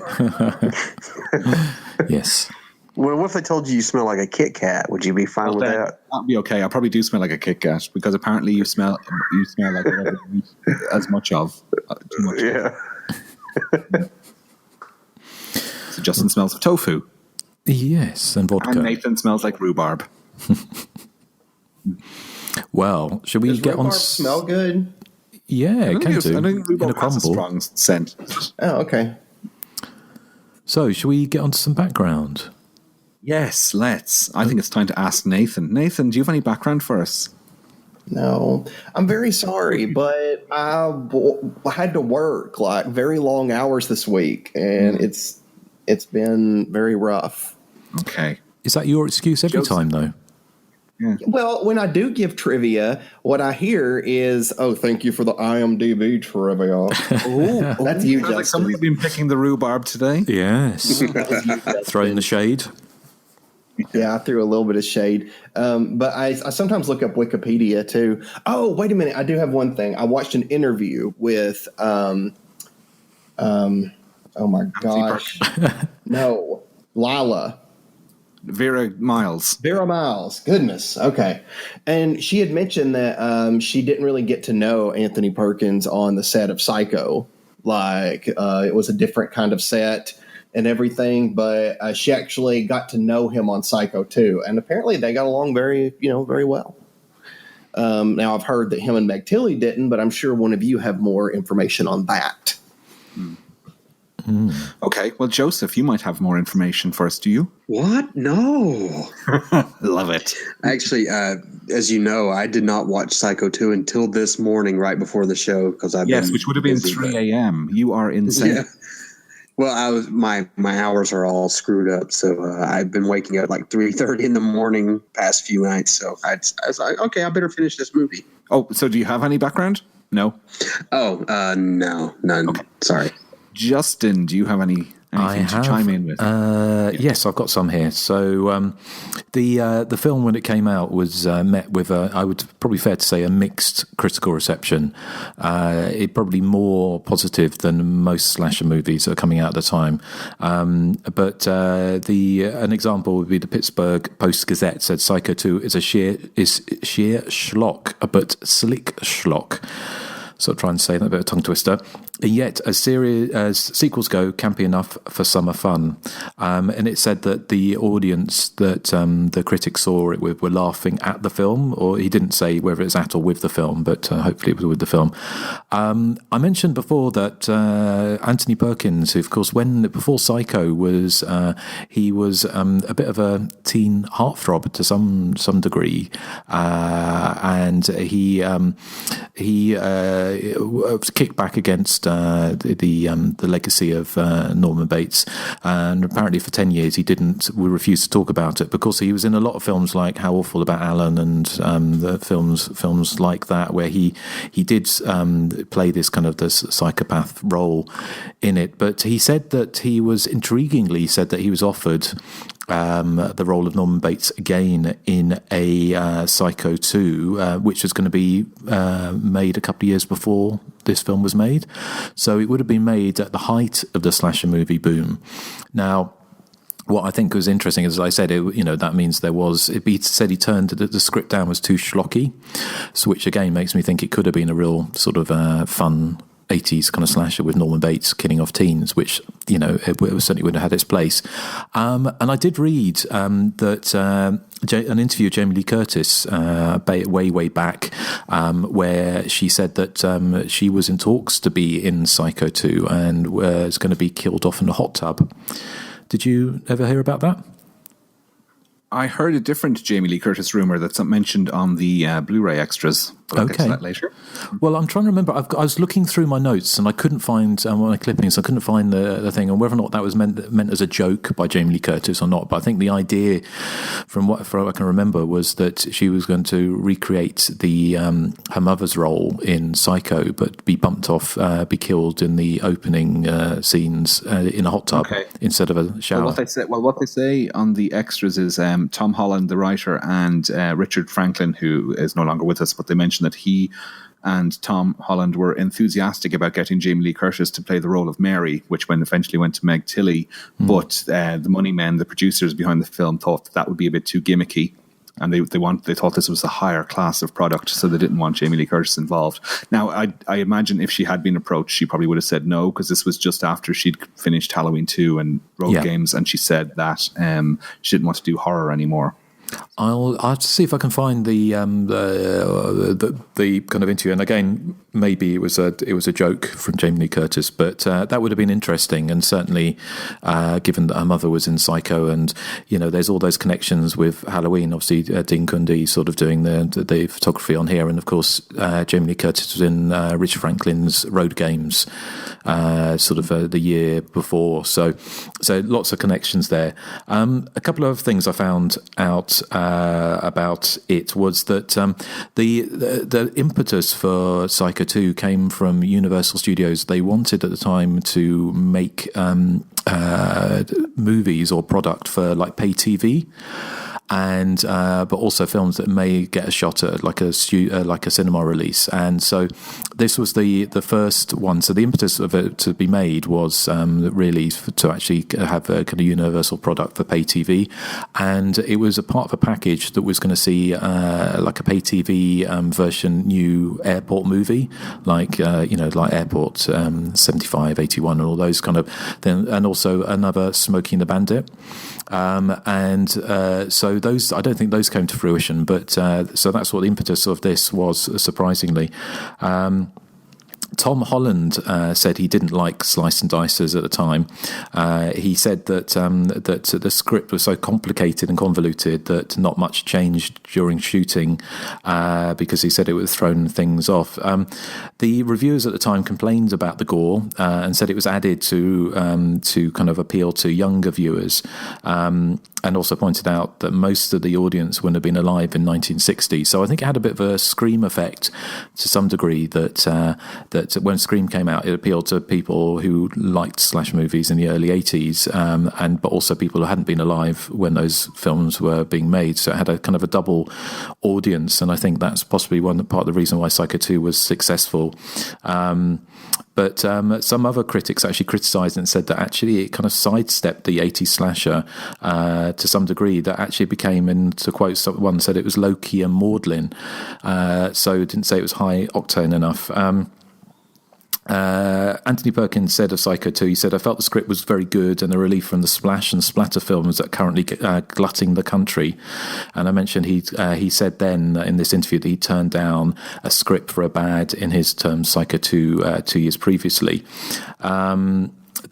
Yes. Well, what if they told you smell like a Kit Kat? Would you be fine with that? That'd be okay. I probably do smell like a Kit Kat because apparently you smell like whatever you eat as much of. Too much. Yeah. So Justin smells of tofu. Yes, and vodka. And Nathan smells like rhubarb. Well, should we get on? Smell good? Yeah, it can do. I think rhubarb in a crumble. has a strong scent. Oh, okay. So, should we get onto some background? Yes, let's. I think it's time to ask Nathan. Nathan, do you have any background for us? No, I'm very sorry, but I had to work like very long hours this week, and it's been very rough. Okay. Is that your excuse every time, though? Yeah. Well, when I do give trivia, what I hear is, "Oh, thank you for the IMDb trivia." That's you, Justin. Like somebody's been picking the rhubarb today. Yes. Throwing the shade. Yeah, I threw a little bit of shade. But I sometimes look up Wikipedia, too. Oh, wait a minute. I do have one thing. I watched an interview with, oh my gosh. No, Lila. Vera Miles. Goodness. Okay. And she had mentioned that she didn't really get to know Anthony Perkins on the set of Psycho. Like, it was a different kind of set and everything, but she actually got to know him on Psycho too. And apparently they got along very well. Now I've heard that him and Meg Tilly didn't, but I'm sure one of you have more information on that. Okay, well, Joseph, you might have more information for us, do you? What? No. Love it. Actually, as you know, I did not watch Psycho 2 until this morning, right before the show, because which would have been 3 a.m. You are insane. Yeah. Well, my hours are all screwed up, so I've been waking up like 3:30 in the morning past few nights. So I was like, okay, I better finish this movie. Oh, so do you have any background? No. Oh, no, none. Okay. Sorry. Justin, do you have anything to chime in with? Yes, I've got some here. So the film, when it came out, was met with I would probably fair to say, a mixed critical reception. It probably more positive than most slasher movies that are coming out at the time. But an example would be the Pittsburgh Post-Gazette said Psycho 2 is sheer schlock, but slick schlock. So I'll try and say that, a bit of a tongue twister. And yet, as sequels go, campy enough for summer fun. And it said that the audience that the critics saw it with were laughing at the film, or he didn't say whether it's at or with the film, but hopefully it was with the film. I mentioned before that Anthony Perkins, who, of course, before Psycho was, he was a bit of a teen heartthrob to some degree, and he kicked back against the legacy of Norman Bates, and apparently for 10 years we refused to talk about it, because he was in a lot of films like How Awful About Alan and the films like that, where he did play this kind of the psychopath role in it. But he said that he was offered the role of Norman Bates again in a Psycho 2, which was going to be made a couple of years before this film was made. So it would have been made at the height of the slasher movie boom. Now, what I think was interesting, as I said, that means he said he turned the script down was too schlocky, so which again makes me think it could have been a real sort of fun 80s kind of slasher with Norman Bates killing off teens, which, it certainly would have had its place. And I did read that an interview with Jamie Lee Curtis way back, where she said that she was in talks to be in Psycho 2 and was going to be killed off in a hot tub. Did you ever hear about that? I heard a different Jamie Lee Curtis rumor that's mentioned on the Blu-ray extras. I'll get to that later. Well, I'm trying to remember. I was looking through my notes and I couldn't find my clippings. I couldn't find the thing, and whether or not that was meant as a joke by Jamie Lee Curtis or not. But I think the idea, from what I can remember, was that she was going to recreate her mother's role in Psycho, but be bumped off, be killed in the opening scenes in a hot tub instead of a shower. What they say on the extras is Tom Holland, the writer, and Richard Franklin, who is no longer with us, but they mentioned that he and Tom Holland were enthusiastic about getting Jamie Lee Curtis to play the role of Mary, which eventually went to Meg Tilly. But the money men, the producers behind the film, thought that would be a bit too gimmicky, and they thought this was a higher class of product, so they didn't want Jamie Lee Curtis involved. Now, I imagine if she had been approached, she probably would have said no, because this was just after she'd finished Halloween 2 and Road Games, and she said that she didn't want to do horror anymore. I'll have to see if I can find the kind of interview. And again, maybe it was a joke from Jamie Lee Curtis, but that would have been interesting. And certainly, given that her mother was in Psycho, and there's all those connections with Halloween. Obviously, Dean Cundy sort of doing the photography on here, and of course, Jamie Lee Curtis was in Richard Franklin's Road Games, sort of the year before. So lots of connections there. A couple of things I found out about it was that the impetus for Psycho 2 came from Universal Studios. They wanted at the time to make movies or product for like pay TV, and but also films that may get a shot at like a cinema release. And so this was the first one. So the impetus of it to be made was really to actually have a kind of universal product for pay TV, and it was a part of a package that was going to see like a pay TV version new airport movie, like like Airport 75, 81, and all those kind of things, and also another Smokey and the Bandit. So those, I don't think those came to fruition, but so that's what the impetus of this was, surprisingly. Tom Holland said he didn't like Slice and Dicers at the time. He said that the script was so complicated and convoluted that not much changed during shooting because he said it would have thrown things off. The reviewers at the time complained about the gore and said it was added to kind of appeal to younger viewers. And also pointed out that most of the audience wouldn't have been alive in 1960. So I think it had a bit of a Scream effect to some degree, that when Scream came out, it appealed to people who liked slash movies in the early 80s, but also people who hadn't been alive when those films were being made. So it had a kind of a double audience, and I think that's possibly part of the reason why Psycho 2 was successful. But some other critics actually criticised and said that actually it kind of sidestepped the 80s slasher to some degree, that actually became, and to quote someone, said it was low-key and maudlin. So it didn't say it was high octane enough. Anthony Perkins said of Psycho 2, he said, "I felt the script was very good and a relief from the splash and splatter films that are currently glutting the country." And I mentioned he said then in this interview that he turned down a script for a bad, in his terms, Psycho 2 2 years previously.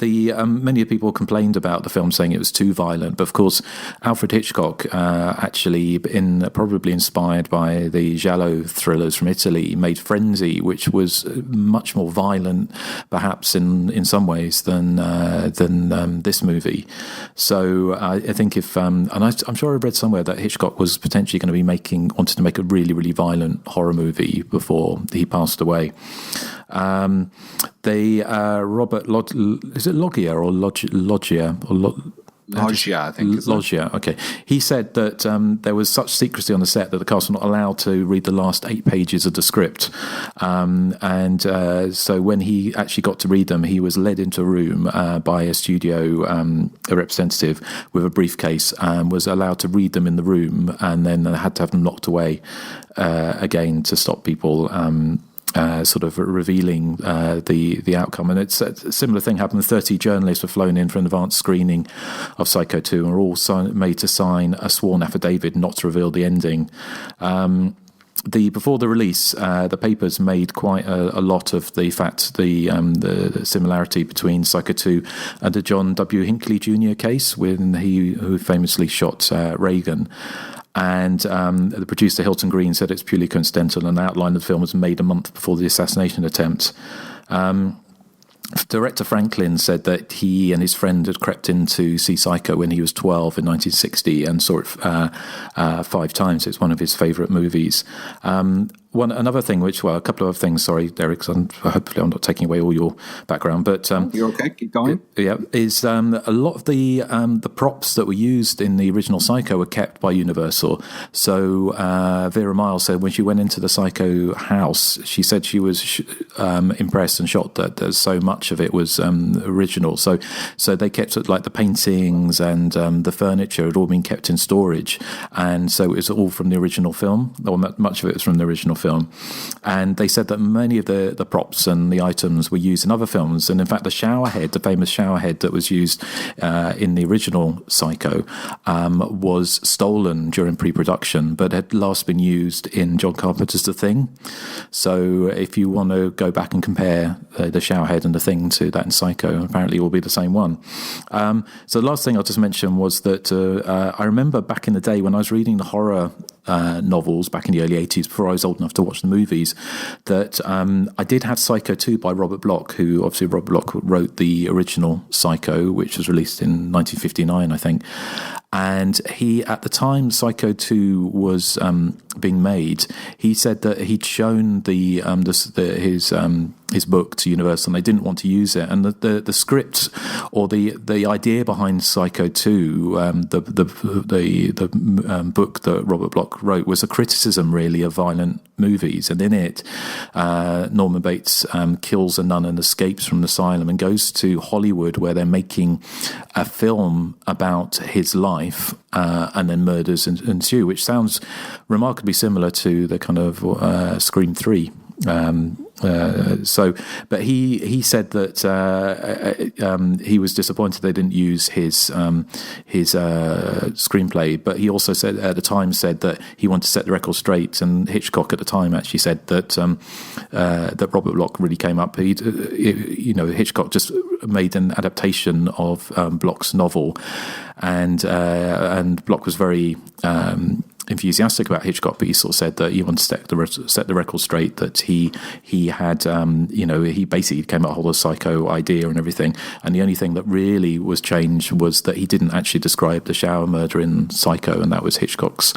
Many people complained about the film, saying it was too violent, but of course Alfred Hitchcock, actually probably inspired by the giallo thrillers from Italy, made Frenzy, which was much more violent perhaps in some ways than this movie. So I think I'm sure I read somewhere that Hitchcock was potentially going to be wanted to make a really, really violent horror movie before he passed away. Robert is it Loggia or Loggia or Loggia, I think. Loggia, okay. He said that there was such secrecy on the set that the cast were not allowed to read the last 8 pages of the script. So when he actually got to read them, he was led into a room by a studio a representative with a briefcase, and was allowed to read them in the room, and then had to have them locked away again to stop people sort of revealing the outcome. And it's a similar thing happened. 30 journalists were flown in for an advanced screening of Psycho 2 and were all made to sign a sworn affidavit not to reveal the ending. Before the release, the papers made quite a lot of the fact, the similarity between Psycho 2 and the John W. Hinckley Jr. case, who famously shot Reagan. And the producer Hilton Green said it's purely coincidental, and the outline of the film was made a month before the assassination attempt. Director Franklin said that he and his friend had crept in to see Psycho when he was 12 in 1960 and saw it 5 times. It's one of his favourite movies. Another thing, a couple of other things, sorry, Erik, hopefully I'm not taking away all your background, but... You're okay, keep going. Yeah, is a lot of the props that were used in the original Psycho were kept by Universal. So Vera Miles said when she went into the Psycho house, she said she was impressed and shocked that there's so much of it was original. So they kept like the paintings and the furniture had all been kept in storage, and so it was all from the original film, or much of it was from the original film. And they said that many of the props and the items were used in other films, and in fact the famous shower head that was used in the original Psycho was stolen during pre-production, but had last been used in John Carpenter's The Thing. So if you want to go back and compare the shower head and The Thing to that in Psycho, apparently it will be the same one. So the last thing I'll just mention was that I remember back in the day when I was reading the horror novels back in the early 80s, before I was old enough to watch the movies, that I did have Psycho 2 by Robert Bloch, who obviously Robert Bloch wrote the original Psycho, which was released in 1959, I think. And he, at the time Psycho 2 was being made, he said that he'd shown his book to Universal and they didn't want to use it. And the script or the idea behind Psycho 2, the book that Robert Bloch wrote, was a criticism really of violent movies. And in it, Norman Bates kills a nun and escapes from the asylum and goes to Hollywood, where they're making a film about his life, and then murders ensue, which sounds remarkably similar to the kind of Scream 3 But he said that he was disappointed they didn't use his screenplay. But he also said at the time that he wanted to set the record straight. And Hitchcock at the time actually said that that Robert Bloch really came up. Hitchcock just made an adaptation of Bloch's novel, and Bloch was very enthusiastic about Hitchcock, but he sort of said that he wanted to set the record straight, that he had he basically came up with a whole Psycho idea and everything, and the only thing that really was changed was that he didn't actually describe the shower murder in Psycho, and that was Hitchcock's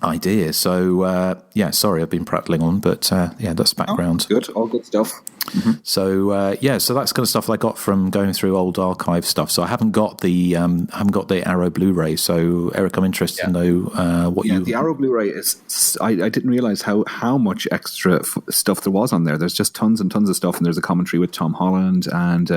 idea. So sorry, I've been prattling on, but that's background. Good, all good stuff. Mm-hmm. So so that's kind of stuff I got from going through old archive stuff. So I haven't got the Arrow Blu-ray. So Eric, I'm interested to know what you. The Arrow Blu-ray is. I didn't realize how much extra stuff there was on there. There's just tons and tons of stuff, and there's a commentary with Tom Holland and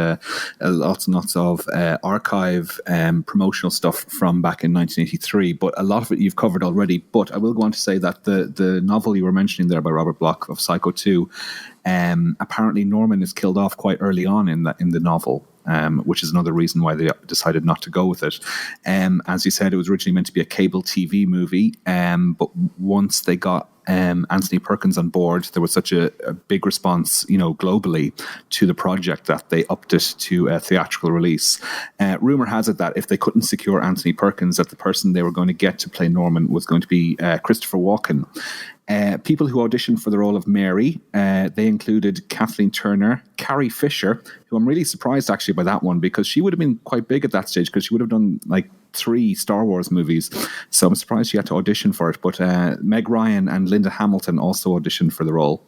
lots and lots of archive promotional stuff from back in 1983. But a lot of it you've covered already. But I will go on to say that the novel you were mentioning there by Robert Bloch of Psycho 2. Apparently Norman is killed off quite early on in the novel, which is another reason why they decided not to go with it. As you said, it was originally meant to be a cable TV movie, but once they got Anthony Perkins on board, there was such a big response, globally to the project that they upped it to a theatrical release. Rumor has it that if they couldn't secure Anthony Perkins, that the person they were going to get to play Norman was going to be Christopher Walken. People who auditioned for the role of Mary, they included Kathleen Turner, Carrie Fisher, who I'm really surprised actually by that one, because she would have been quite big at that stage, because she would have done like 3 Star Wars movies. So I'm surprised she had to audition for it. But Meg Ryan and Linda Hamilton also auditioned for the role.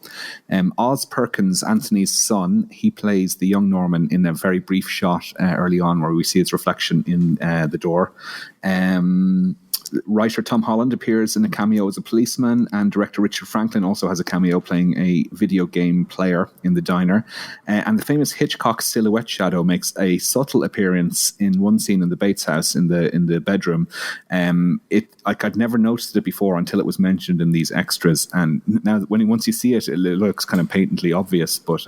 Oz Perkins, Anthony's son, he plays the young Norman in a very brief shot early on where we see his reflection in the door. Writer Tom Holland appears in a cameo as a policeman, and director Richard Franklin also has a cameo playing a video game player in the diner. And the famous Hitchcock silhouette shadow makes a subtle appearance in one scene in the Bates house in the bedroom. I'd never noticed it before until it was mentioned in these extras, and now once you see it, it looks kind of patently obvious. But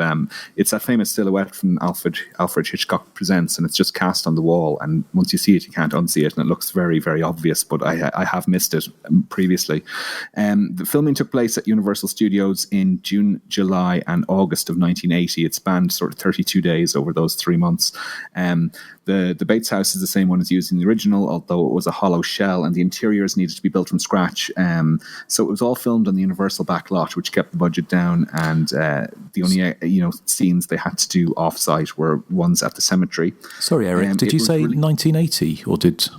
it's that famous silhouette from Alfred Hitchcock Presents, and it's just cast on the wall. And once you see it, you can't unsee it, and it looks very, very obvious. But I have missed it previously. The filming took place at Universal Studios in June, July, and August of 1980. It spanned sort of 32 days over those 3 months. The Bates house is the same one as used in the original, although it was a hollow shell, and the interiors needed to be built from scratch. So it was all filmed on the Universal back lot, which kept the budget down, and the only scenes they had to do off-site were ones at the cemetery. Sorry, Eric, did you say 1980 or did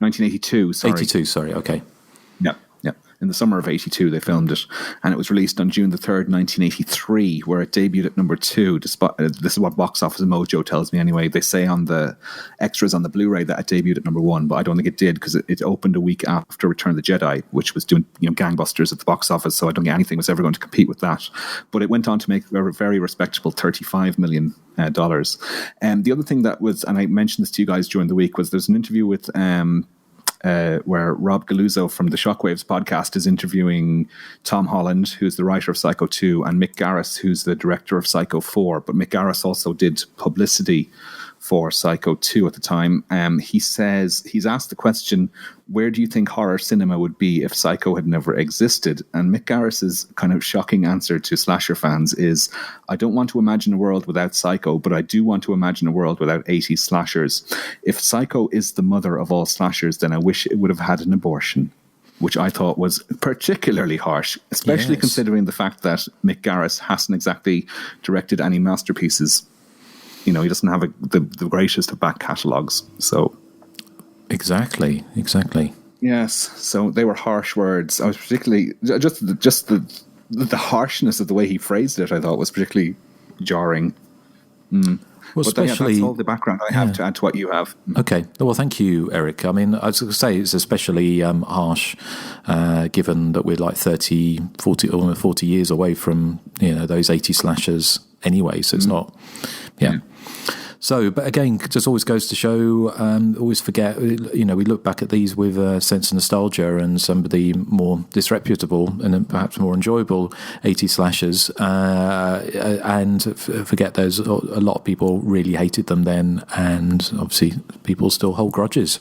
1982? Sorry, 82. Sorry, okay. Yeah. In the summer of 82, they filmed it, and it was released on June the 3rd, 1983, where it debuted at number 2. Despite this is what Box Office Mojo tells me anyway. They say on the extras on the Blu-ray that it debuted at number 1, but I don't think it did, because it opened a week after Return of the Jedi, which was doing gangbusters at the box office. So I don't think anything was ever going to compete with that. But it went on to make a very respectable $35 million. And the other thing that was, and I mentioned this to you guys during the week, was there's an interview with where Rob Galuzzo from the Shockwaves podcast is interviewing Tom Holland, who's the writer of Psycho 2, and Mick Garris, who's the director of Psycho 4. But Mick Garris also did publicity for Psycho 2 at the time. He says, he's asked the question, where do you think horror cinema would be if Psycho had never existed? And Mick Garris's kind of shocking answer to slasher fans is, I don't want to imagine a world without Psycho, but I do want to imagine a world without 80s slashers. If Psycho is the mother of all slashers, then I wish it would have had an abortion. Which I thought was particularly harsh, especially considering the fact that Mick Garris hasn't exactly directed any masterpieces. He doesn't have the greatest of back catalogues. So, exactly. Yes. So they were harsh words. I was particularly just the harshness of the way he phrased it. I thought was particularly jarring. Well, but especially that's all the background I have to add to what you have. Okay. Well, thank you, Eric. I mean, I was going to say it's especially harsh, given that we're like 40 years away from those 80 slashers anyway. So it's not. Yeah. So, but again, just always goes to show, always forget, we look back at these with a sense of nostalgia, and some of the more disreputable and perhaps more enjoyable 80s slashers, and forget there's a lot of people really hated them then, and obviously people still hold grudges.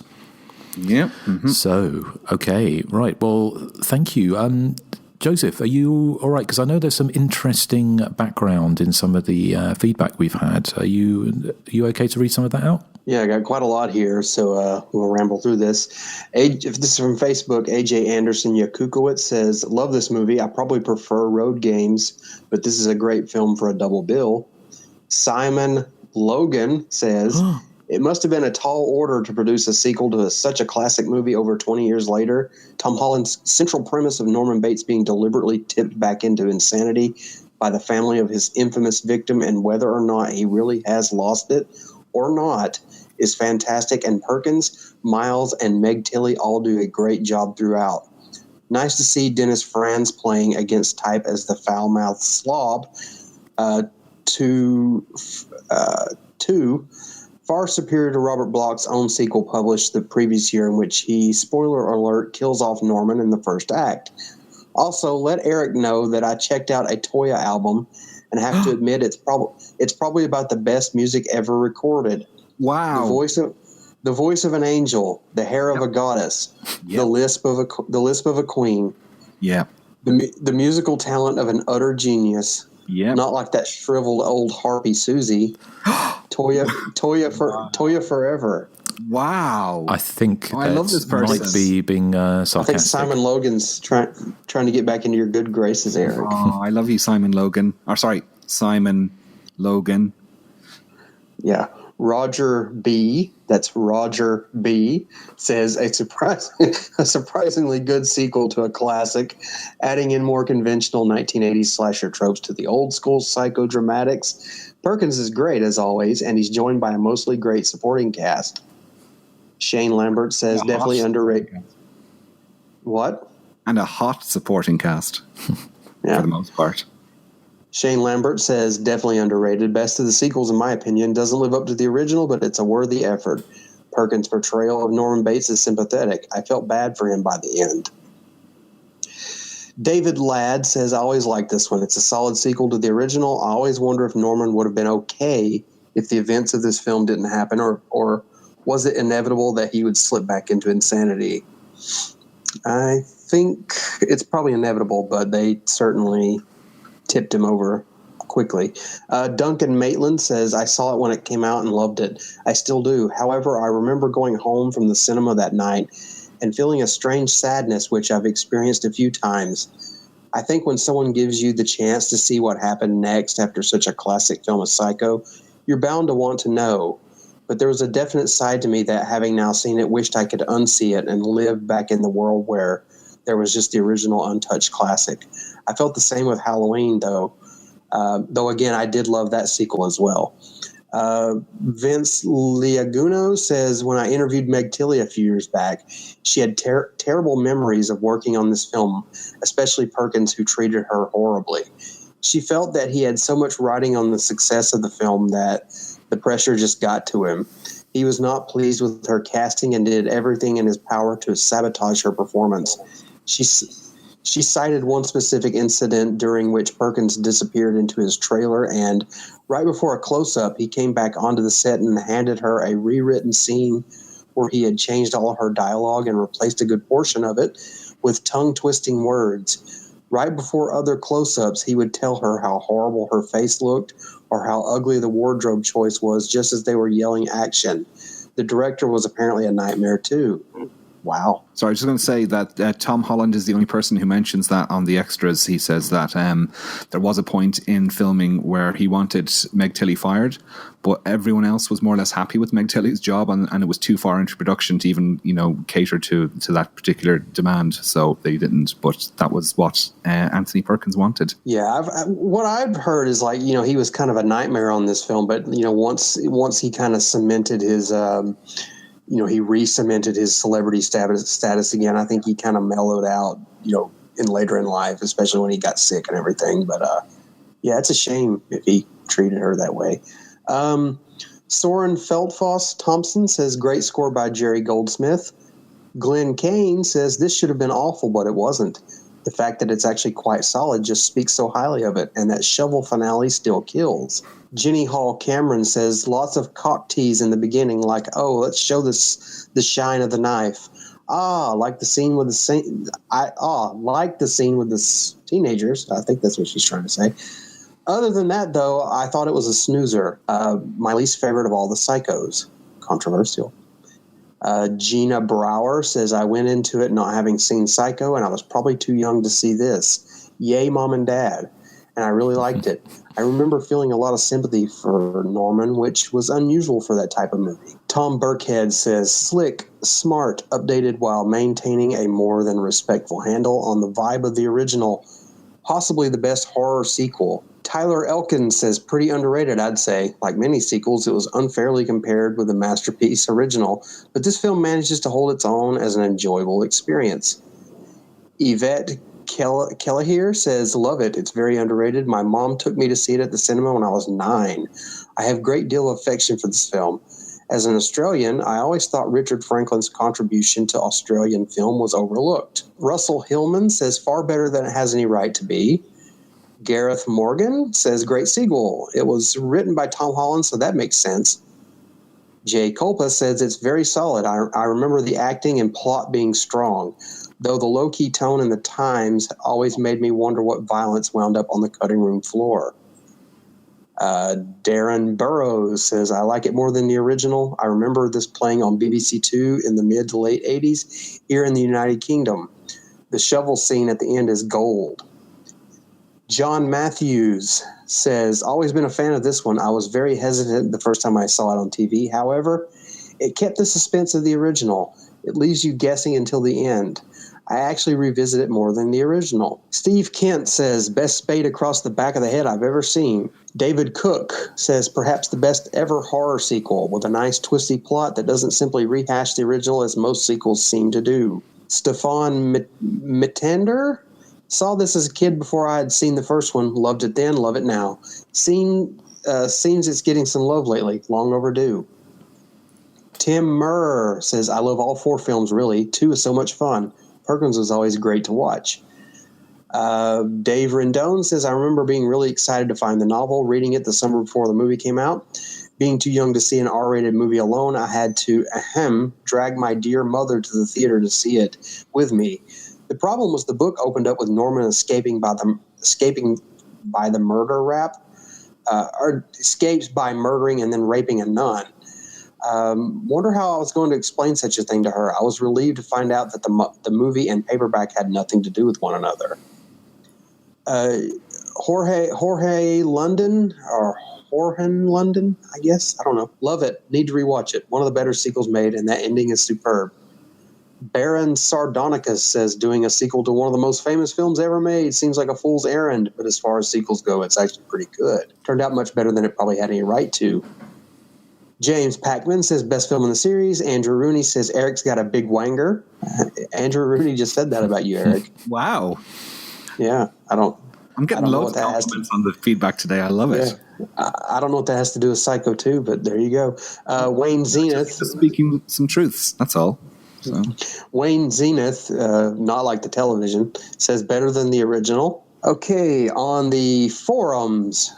Yeah. Mm-hmm. So, okay, right. Well, thank you. Joseph, are you all right? Because I know there's some interesting background in some of the feedback we've had. Are you okay to read some of that out? Yeah, I got quite a lot here, so we'll ramble through this. If this is from Facebook, AJ Anderson Yakukowitz says, love this movie. I probably prefer Road Games, but this is a great film for a double bill. Simon Logan says, it must have been a tall order to produce a sequel to such a classic movie over 20 years later. Tom Holland's central premise of Norman Bates being deliberately tipped back into insanity by the family of his infamous victim, and whether or not he really has lost it or not, is fantastic. And Perkins, Miles, and Meg Tilly all do a great job throughout. Nice to see Dennis Franz playing against type as the foul-mouthed slob. Far superior to Robert Bloch's own sequel published the previous year, in which he, spoiler alert, kills off Norman in the first act. Also, let Erik know that I checked out a Toya album and have to admit it's probably about the best music ever recorded. Wow. The voice of an angel, the hair of a goddess, the lisp of a queen. Yeah. The musical talent of an utter genius. Yeah. Not like that shriveled old harpy Susie. Toya forever. Wow. I think I love this person. Might be being sarcastic. I think Simon Logan's trying to get back into your good graces, Erik. Oh, I love you, Simon Logan. Simon Logan. Yeah. Roger B, that's Roger B, says a surprisingly good sequel to a classic, adding in more conventional 1980s slasher tropes to the old school psychodramatics. Perkins is great as always, and he's joined by a mostly great supporting cast. Shane Lambert says definitely underrated. What? And a hot supporting cast for the most part. Shane Lambert says, definitely underrated. Best of the sequels, in my opinion. Doesn't live up to the original, but it's a worthy effort. Perkins' portrayal of Norman Bates is sympathetic. I felt bad for him by the end. David Ladd says, I always like this one. It's a solid sequel to the original. I always wonder if Norman would have been okay if the events of this film didn't happen, or was it inevitable that he would slip back into insanity? I think it's probably inevitable, but they certainly tipped him over quickly. Duncan Maitland says, I saw it when it came out and loved it. I still do. However, I remember going home from the cinema that night and feeling a strange sadness, which I've experienced a few times. I think when someone gives you the chance to see what happened next after such a classic film as Psycho, you're bound to want to know. But there was a definite side to me that, having now seen it, wished I could unsee it and live back in the world where there was just the original untouched classic. I felt the same with Halloween, though again, I did love that sequel as well. Vince Liaguno says, when I interviewed Meg Tilly a few years back, she had terrible memories of working on this film, especially Perkins, who treated her horribly. She felt that he had so much riding on the success of the film that the pressure just got to him. He was not pleased with her casting and did everything in his power to sabotage her performance. She cited one specific incident during which Perkins disappeared into his trailer, and right before a close-up, he came back onto the set and handed her a rewritten scene where he had changed all of her dialogue and replaced a good portion of it with tongue-twisting words. Right before other close-ups, he would tell her how horrible her face looked or how ugly the wardrobe choice was just as they were yelling action. The director was apparently a nightmare, too. Wow. So I was just going to say that Tom Holland is the only person who mentions that on the extras. He says that there was a point in filming where he wanted Meg Tilly fired, but everyone else was more or less happy with Meg Tilly's job, and it was too far into production to even, cater to that particular demand. So they didn't, but that was what Anthony Perkins wanted. Yeah, what I've heard is he was kind of a nightmare on this film, but once he kind of cemented his he re-cemented his celebrity status again. I think he kind of mellowed out, later in life, especially when he got sick and everything. But yeah, it's a shame if he treated her that way. Soren Feldfoss Thompson says, great score by Jerry Goldsmith. Glenn Kane says, this should have been awful, but it wasn't. The fact that it's actually quite solid just speaks so highly of it, and that shovel finale still kills. Jenny Hall Cameron says, lots of cock tease in the beginning, like, oh, let's show this the shine of the knife. Like the scene with the teenagers. I think that's what she's trying to say. Other than that, though, I thought it was a snoozer. My least favorite of all the psychos. Controversial. Gina Brower says, I went into it not having seen Psycho, and I was probably too young to see this. Yay, Mom and Dad. And I really liked it. I remember feeling a lot of sympathy for Norman, which was unusual for that type of movie. Tom Burkhead says, slick, smart, updated while maintaining a more than respectful handle on the vibe of the original. Possibly the best horror sequel. Tyler Elkins says, pretty underrated, I'd say. Like many sequels, it was unfairly compared with the masterpiece original, but this film manages to hold its own as an enjoyable experience. Yvette Kelleher says, love it. It's very underrated. My mom took me to see it at the cinema when I was 9. I have a great deal of affection for this film. As an Australian, I always thought Richard Franklin's contribution to Australian film was overlooked. Russell Hillman says, far better than it has any right to be. Gareth Morgan says, great sequel. It was written by Tom Holland, so that makes sense. Jay Culpa says, it's very solid. I remember the acting and plot being strong, though the low-key tone in the Times always made me wonder what violence wound up on the cutting room floor. Darren Burrows says, I like it more than the original. I remember this playing on BBC Two in the mid to late 80s here in the United Kingdom. The shovel scene at the end is gold. John Matthews says, always been a fan of this one. I was very hesitant the first time I saw it on TV. However, it kept the suspense of the original. It leaves you guessing until the end. I actually revisit it more than the original. Steve Kent says, best spade across the back of the head I've ever seen. David Cook says, perhaps the best ever horror sequel with a nice twisty plot that doesn't simply rehash the original as most sequels seem to do. Stefan Mittender saw this as a kid before I had seen the first one. Loved it then, love it now. Seems it's getting some love lately. Long overdue. Tim Murr says, I love all 4 films, really. 2 is so much fun. Perkins was always great to watch. Dave Rendon says, I remember being really excited to find the novel, reading it the summer before the movie came out. Being too young to see an R-rated movie alone, I had to, drag my dear mother to the theater to see it with me. The problem was the book opened up with Norman escaping by the murder rap, or escapes by murdering and then raping a nun. Wonder how I was going to explain such a thing to her. I was relieved to find out that the movie and paperback had nothing to do with one another. Jorge London, or Jorgen London, I guess. I don't know. Love it. Need to rewatch it. One of the better sequels made, and that ending is superb. Baron Sardonicus says, doing a sequel to one of the most famous films ever made seems like a fool's errand, but as far as sequels go, it's actually pretty good. Turned out much better than it probably had any right to. James Packman says, best film in the series. Andrew Rooney says, Eric's got a big wanger. Andrew Rooney just said that about you, Eric. Wow. Yeah, I'm getting loads of compliments on the feedback today. I love it. I don't know what that has to do with Psycho 2, but there you go. Wayne Zenith. Just speaking some truths, that's all. So. Wayne Zenith, not like the television, says better than the original. Okay, on the forums,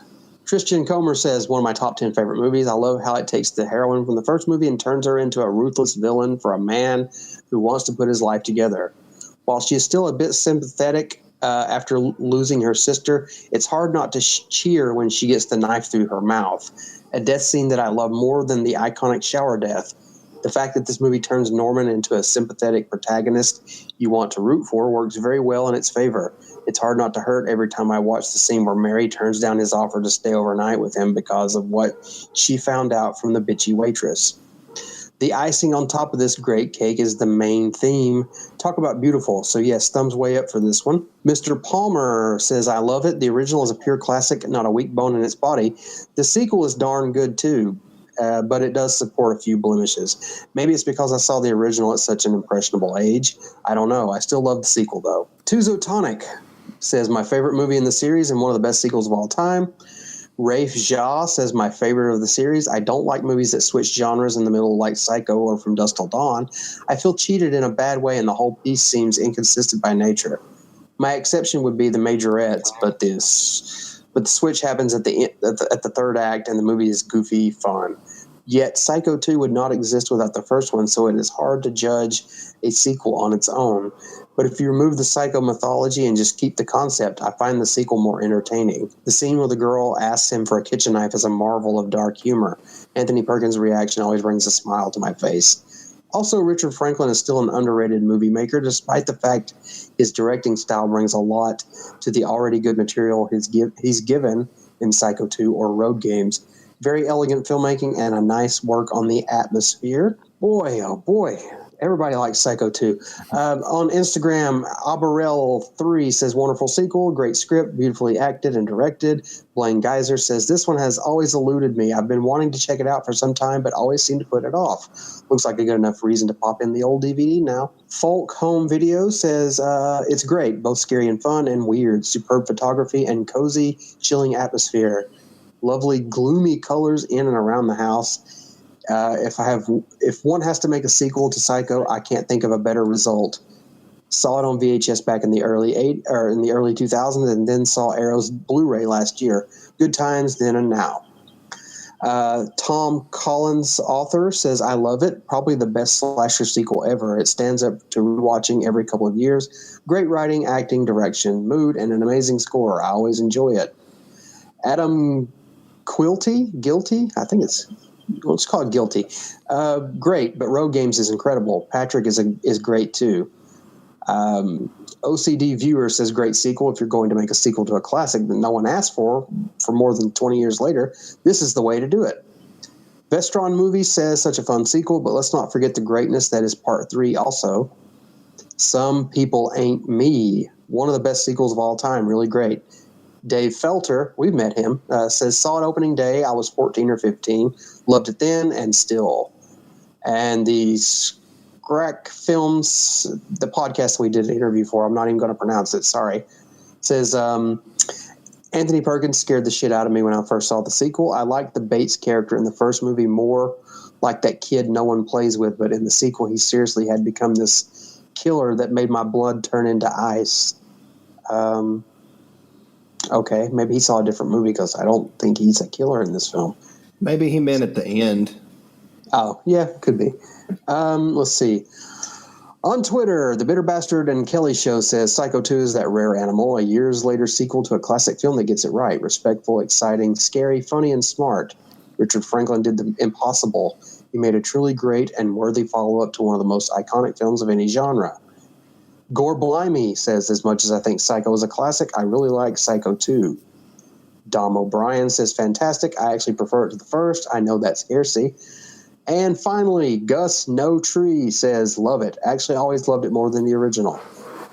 Christian Comer says, one of my top 10 favorite movies. I love how it takes the heroine from the first movie and turns her into a ruthless villain for a man who wants to put his life together. While she is still a bit sympathetic after losing her sister, it's hard not to cheer when she gets the knife through her mouth. A death scene that I love more than the iconic shower death. The fact that this movie turns Norman into a sympathetic protagonist you want to root for works very well in its favor. It's hard not to hurt every time I watch the scene where Mary turns down his offer to stay overnight with him because of what she found out from the bitchy waitress. The icing on top of this great cake is the main theme. Talk about beautiful. So yes, thumbs way up for this one. Mr. Palmer says, I love it. The original is a pure classic, not a weak bone in its body. The sequel is darn good too. But it does support a few blemishes. Maybe it's because I saw the original at such an impressionable age. I don't know. I still love the sequel, though. Tuzotonic says, my favorite movie in the series and one of the best sequels of all time. Rafe Jha says, my favorite of the series. I don't like movies that switch genres in the middle like Psycho or From Dusk Till Dawn. I feel cheated in a bad way and the whole piece seems inconsistent by nature. My exception would be The Majorettes, but the switch happens at the third act and the movie is goofy fun. Yet Psycho 2 would not exist without the first one, so it is hard to judge a sequel on its own. But if you remove the Psycho mythology and just keep the concept, I find the sequel more entertaining. The scene where the girl asks him for a kitchen knife is a marvel of dark humor. Anthony Perkins' reaction always brings a smile to my face. Also, Richard Franklin is still an underrated movie maker, despite the fact his directing style brings a lot to the already good material he's given in Psycho 2 or Road Games. Very elegant filmmaking and a nice work on the atmosphere. Boy, oh boy. Everybody likes Psycho 2. On Instagram, Abarel3 says, wonderful sequel, great script, beautifully acted and directed. Blaine Geyser says, this one has always eluded me. I've been wanting to check it out for some time, but always seem to put it off. Looks like a good enough reason to pop in the old DVD now. Folk Home Video says, it's great, both scary and fun and weird. Superb photography and cozy, chilling atmosphere. Lovely, gloomy colors in and around the house. If one has to make a sequel to Psycho, I can't think of a better result. Saw it on VHS back in the early 2000s, and then saw Arrow's Blu-ray last year. Good times then and now. Tom Collins, author, says, I love it. Probably the best slasher sequel ever. It stands up to rewatching every couple of years. Great writing, acting, direction, mood, and an amazing score. I always enjoy it. Adam Guilty? I think let's call it Guilty. Great, but Road Games is incredible. Patrick is great too. OCD Viewer says, great sequel. If you're going to make a sequel to a classic that no one asked for more than 20 years later, this is the way to do it. Vestron Movie says, such a fun sequel, but let's not forget the greatness that is part 3 also. Some People Ain't Me. One of the best sequels of all time. Really great. Dave Felter, we've met him, says, saw it opening day. I was 14 or 15. Loved it then and still. And the Scrack Films, the podcast we did an interview for, I'm not even going to pronounce it, sorry, says, Anthony Perkins scared the shit out of me when I first saw the sequel. I liked the Bates character in the first movie more like that kid no one plays with, but in the sequel he seriously had become this killer that made my blood turn into ice. Okay, maybe he saw a different movie because I don't think he's a killer in this film. Maybe he meant at the end. Oh, yeah, could be. Let's see. On Twitter, The Bitter Bastard and Kelly Show says, Psycho 2 is that rare animal, a years later sequel to a classic film that gets it right. Respectful, exciting, scary, funny, and smart. Richard Franklin did the impossible. He made a truly great and worthy follow-up to one of the most iconic films of any genre. Gore Blimey says, as much as I think Psycho is a classic, I really like Psycho 2. Dom O'Brien says, fantastic. I actually prefer it to the first. I know that's heresy. And finally, Gus No Tree says, love it. Actually, I always loved it more than the original.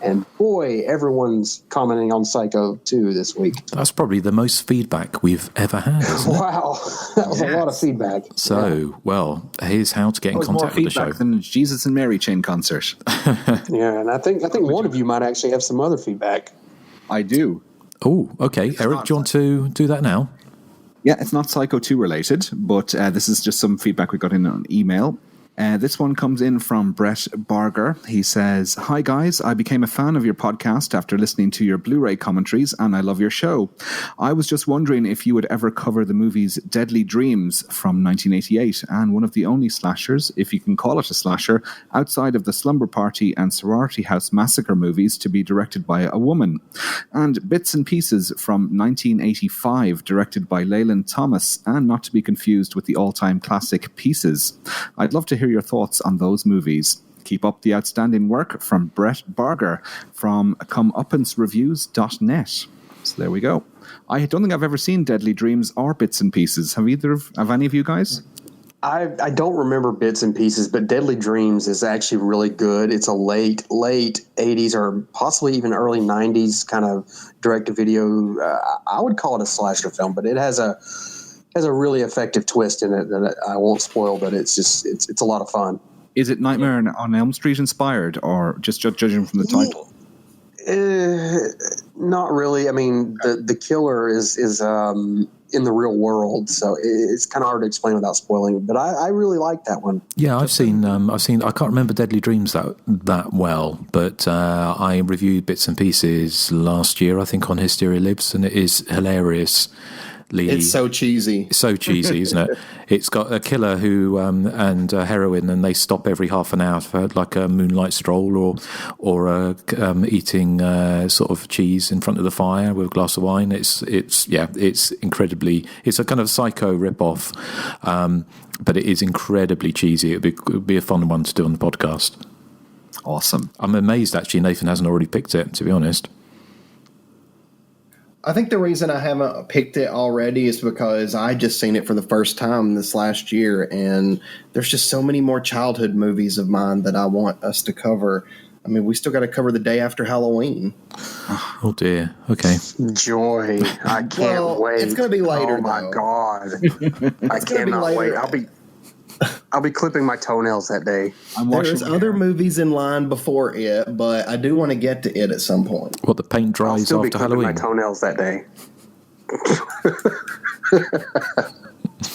And boy, everyone's commenting on Psycho 2 this week. That's probably the most feedback we've ever had, isn't it? Wow, that was a lot of feedback. So, well, here's how to get in contact with the show. More feedback than Jesus and Mary chain concert. Yeah, and I think one of you might actually have some other feedback. I do. Oh, okay. Eric, do you want to do that now? Yeah, it's not Psycho 2 related, but this is just some feedback we got in on email. This one comes in from Brett Barger. He says, hi guys, I became a fan of your podcast after listening to your Blu-ray commentaries, and I love your show. I was just wondering if you would ever cover the movies Deadly Dreams from 1988, and one of the only slashers, if you can call it a slasher, outside of the Slumber Party and Sorority House Massacre movies to be directed by a woman, and Bits and Pieces from 1985, directed by Leyland Thomas, and not to be confused with the all-time classic Pieces. I'd love to hear your thoughts on those movies. Keep up the outstanding work, from Brett Barger from comeupancereviews.net. So there we go. I don't think I've ever seen Deadly Dreams or Bits and Pieces. Have any of you guys? I don't remember Bits and Pieces, but Deadly Dreams is actually really good. It's a late 80s or possibly even early 90s kind of direct-to-video. I would call it a slasher film, but it has a really effective twist in it that I won't spoil, but it's a lot of fun. Is it Nightmare on Elm Street inspired, or just judging from the title? Not really. I mean, the killer is in the real world, so it's kind of hard to explain without spoiling it. But I really like that one. Yeah, I've seen. I can't remember Deadly Dreams that well, but I reviewed bits and pieces last year, I think, on Hysteria Lives, and it is hilarious. It's so cheesy. So cheesy, isn't it? It's got a killer who and a heroine, and they stop every half an hour for like a moonlight stroll or eating sort of cheese in front of the fire with a glass of wine. It's incredibly. It's a kind of psycho rip-off, but it is incredibly cheesy. It would be a fun one to do on the podcast. Awesome. I'm amazed actually Nathan hasn't already picked it, to be honest. I think the reason I haven't picked it already is because I just seen it for the first time this last year, and there's just so many more childhood movies of mine that I want us to cover. I mean, we still got to cover The Day After Halloween. Oh dear. Okay. Joy. I can't wait. It's going to be later. Oh my God. I cannot wait. I'll be clipping my toenails that day. There's other movies in line before it, but I do want to get to it at some point. What, the paint dries I'll still after be clipping Halloween? my toenails that day.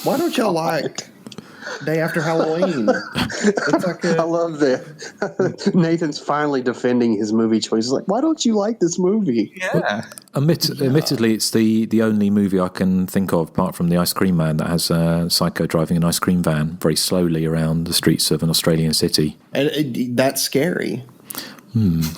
Why don't y'all like Day After Halloween? I love that. Nathan's finally defending his movie choice. He's like, why don't you like this movie? Yeah. Admittedly, it's the only movie I can think of, apart from The Ice Cream Man, that has a psycho driving an ice cream van very slowly around the streets of an Australian city. And that's scary.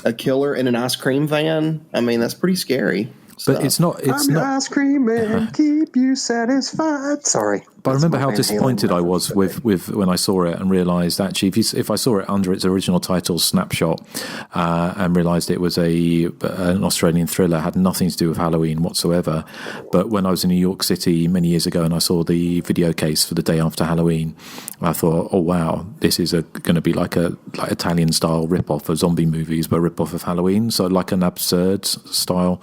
A killer in an ice cream van? I mean, that's pretty scary. But it's not. I'm your ice cream man, keep you satisfied. Sorry. But I remember how disappointed I was with when I saw it and realised actually if I saw it under its original title, Snapshot, and realised it was an Australian thriller, had nothing to do with Halloween whatsoever. But when I was in New York City many years ago and I saw the video case for The Day After Halloween, I thought, oh wow, this is going to be like Italian style rip-off of zombie movies, but rip-off of Halloween. So like an absurd style,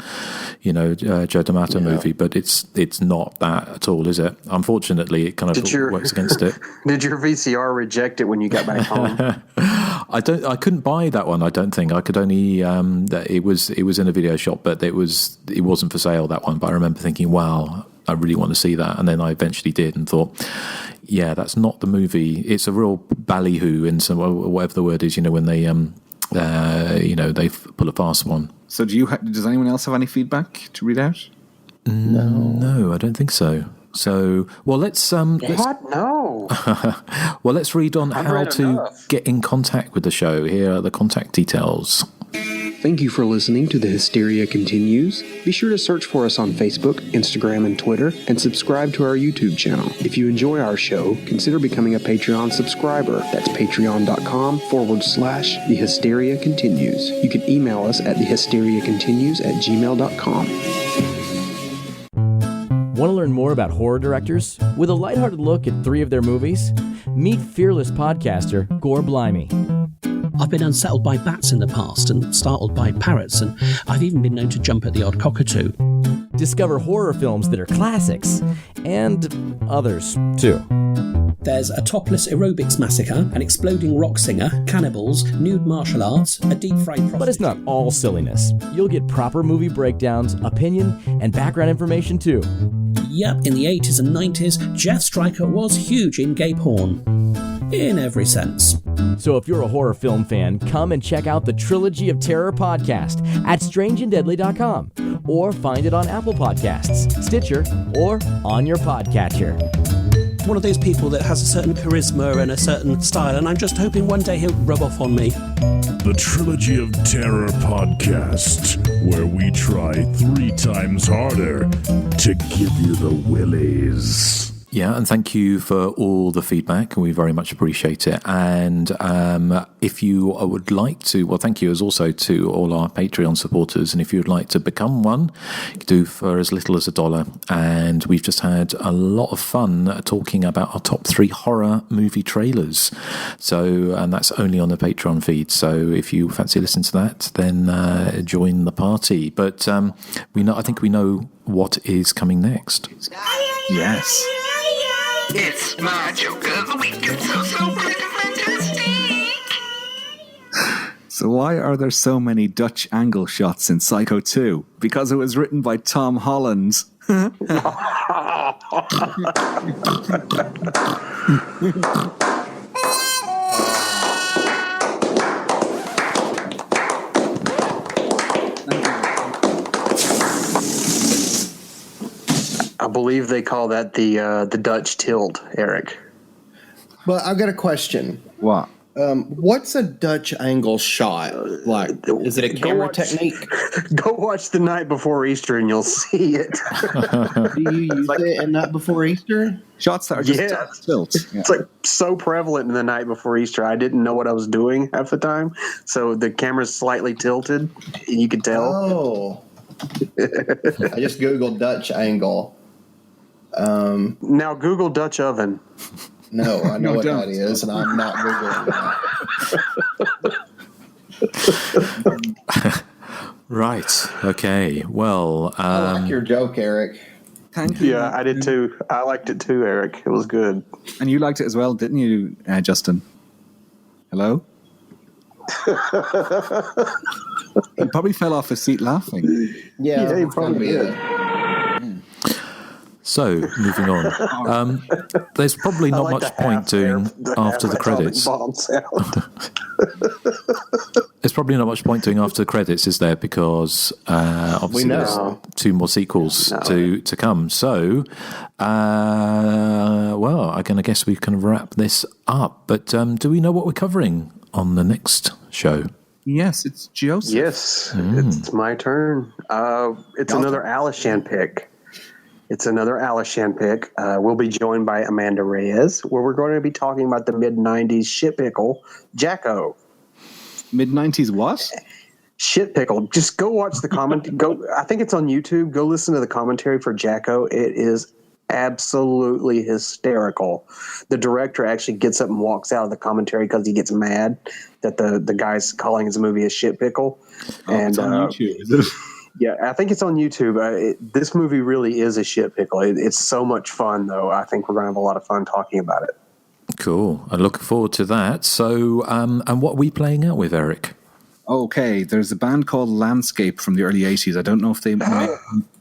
Joe D'Amato movie. But it's not that at all, is it? Unfortunately, it kind of works against it. Did your VCR reject it when you got back home? I couldn't buy that one. I don't think I could only. It was in a video shop, but it wasn't for sale, that one. But I remember thinking, wow, I really want to see that, and then I eventually did and thought, yeah, that's not the movie. It's a real ballyhoo in some whatever the word is. When they they pull a fast one. So does anyone else have any feedback to read out? No, I don't think so. So, well, let's what? No. Well, let's read on how to get in contact with the show. Here are the contact details. Thank you for listening to The Hysteria Continues. Be sure to search for us on Facebook, Instagram, and Twitter, and subscribe to our YouTube channel. If you enjoy our show, consider becoming a Patreon subscriber. That's patreon.com/The Hysteria Continues. You can email us at thehysteriacontinues@gmail.com. Want to learn more about horror directors? With a lighthearted look at 3 of their movies? Meet fearless podcaster Gore Blimey. I've been unsettled by bats in the past and startled by parrots, and I've even been known to jump at the odd cockatoo. Discover horror films that are classics, and others, too. There's a topless aerobics massacre, an exploding rock singer, cannibals, nude martial arts, a deep-fried prostitute. But it's not all silliness. You'll get proper movie breakdowns, opinion, and background information, too. Yep, in the 80s and 90s, Jeff Stryker was huge in gay porn. In every sense. So if you're a horror film fan, come and check out the Trilogy of Terror podcast at strangeanddeadly.com, or find it on Apple Podcasts, Stitcher, or on your podcatcher. One of those people that has a certain charisma and a certain style, and I'm just hoping one day he'll rub off on me. The Trilogy of Terror podcast, where we try 3 times harder to give you the willies. Yeah, and thank you for all the feedback. We very much appreciate it. And if you would like to, well, thank you as also to all our Patreon supporters. And if you'd like to become one, you can do for as little as $1. And we've just had a lot of fun talking about our top 3 horror movie trailers. So, and that's only on the Patreon feed. So if you fancy listening to that, then join the party. But I think we know what is coming next. Yes. It's my joke of the week. It's so fantastic. So why are there so many Dutch angle shots in Psycho 2? Because it was written by Tom Holland. I believe they call that the Dutch tilt, Eric. But I've got a question. What? What's a Dutch angle shot? Like, is it a camera technique? Go watch The Night Before Easter and you'll see it. Do you use it in Night Before Easter? Shots that are just tilt. Yeah. It's like so prevalent in The Night Before Easter. I didn't know what I was doing half the time. So the camera's slightly tilted. And you can tell. Oh. I just Googled Dutch angle. Now Google Dutch oven. No, I know what that is, and I'm not Googling that. Right. Okay. Well, I like your joke, Eric. Thank you. Yeah, I did too. I liked it too, Eric. It was good. And you liked it as well, didn't you, Justin? Hello? He probably fell off his seat laughing. Yeah, he probably did. So, moving on. There's probably not much point doing after the credits. There's probably not much point doing after the credits, is there? Because obviously there's 2 more sequels to come. So, well, I guess we can wrap this up. But do we know what we're covering on the next show? Yes, it's Joseph. Yes, it's my turn. It's another Alishan pick. We'll be joined by Amanda Reyes, where we're going to be talking about the mid-'90s shit pickle, Jacko. Mid-'90s what? Shit pickle. Just go watch the comment. I think it's on YouTube. Go listen to the commentary for Jacko. It is absolutely hysterical. The director actually gets up and walks out of the commentary because he gets mad that the guy's calling his movie a shit pickle. It's on YouTube, is it? Yeah, I think it's on YouTube. This movie really is a shit pickle. It's so much fun, though. I think we're going to have a lot of fun talking about it. Cool. I'm looking forward to that. So, and what are we playing out with, Eric? Okay, there's a band called Landscape from the early 80s. I don't know if they made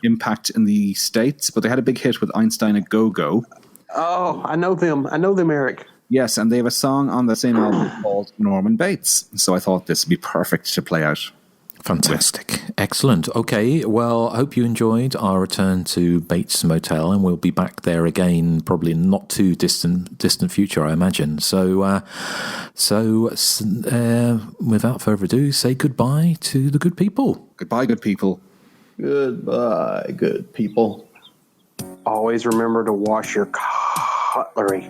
impact in the States, but they had a big hit with Einstein a Go-Go. Oh, I know them, Eric. Yes, and they have a song on the same album called Norman Bates. So I thought this would be perfect to play out. Fantastic. Excellent. Okay, well, I hope you enjoyed our return to Bates Motel, and we'll be back there again, probably in not too distant future, I imagine. So, without further ado, say goodbye to the good people. Goodbye, good people. Goodbye, good people. Always remember to wash your cutlery.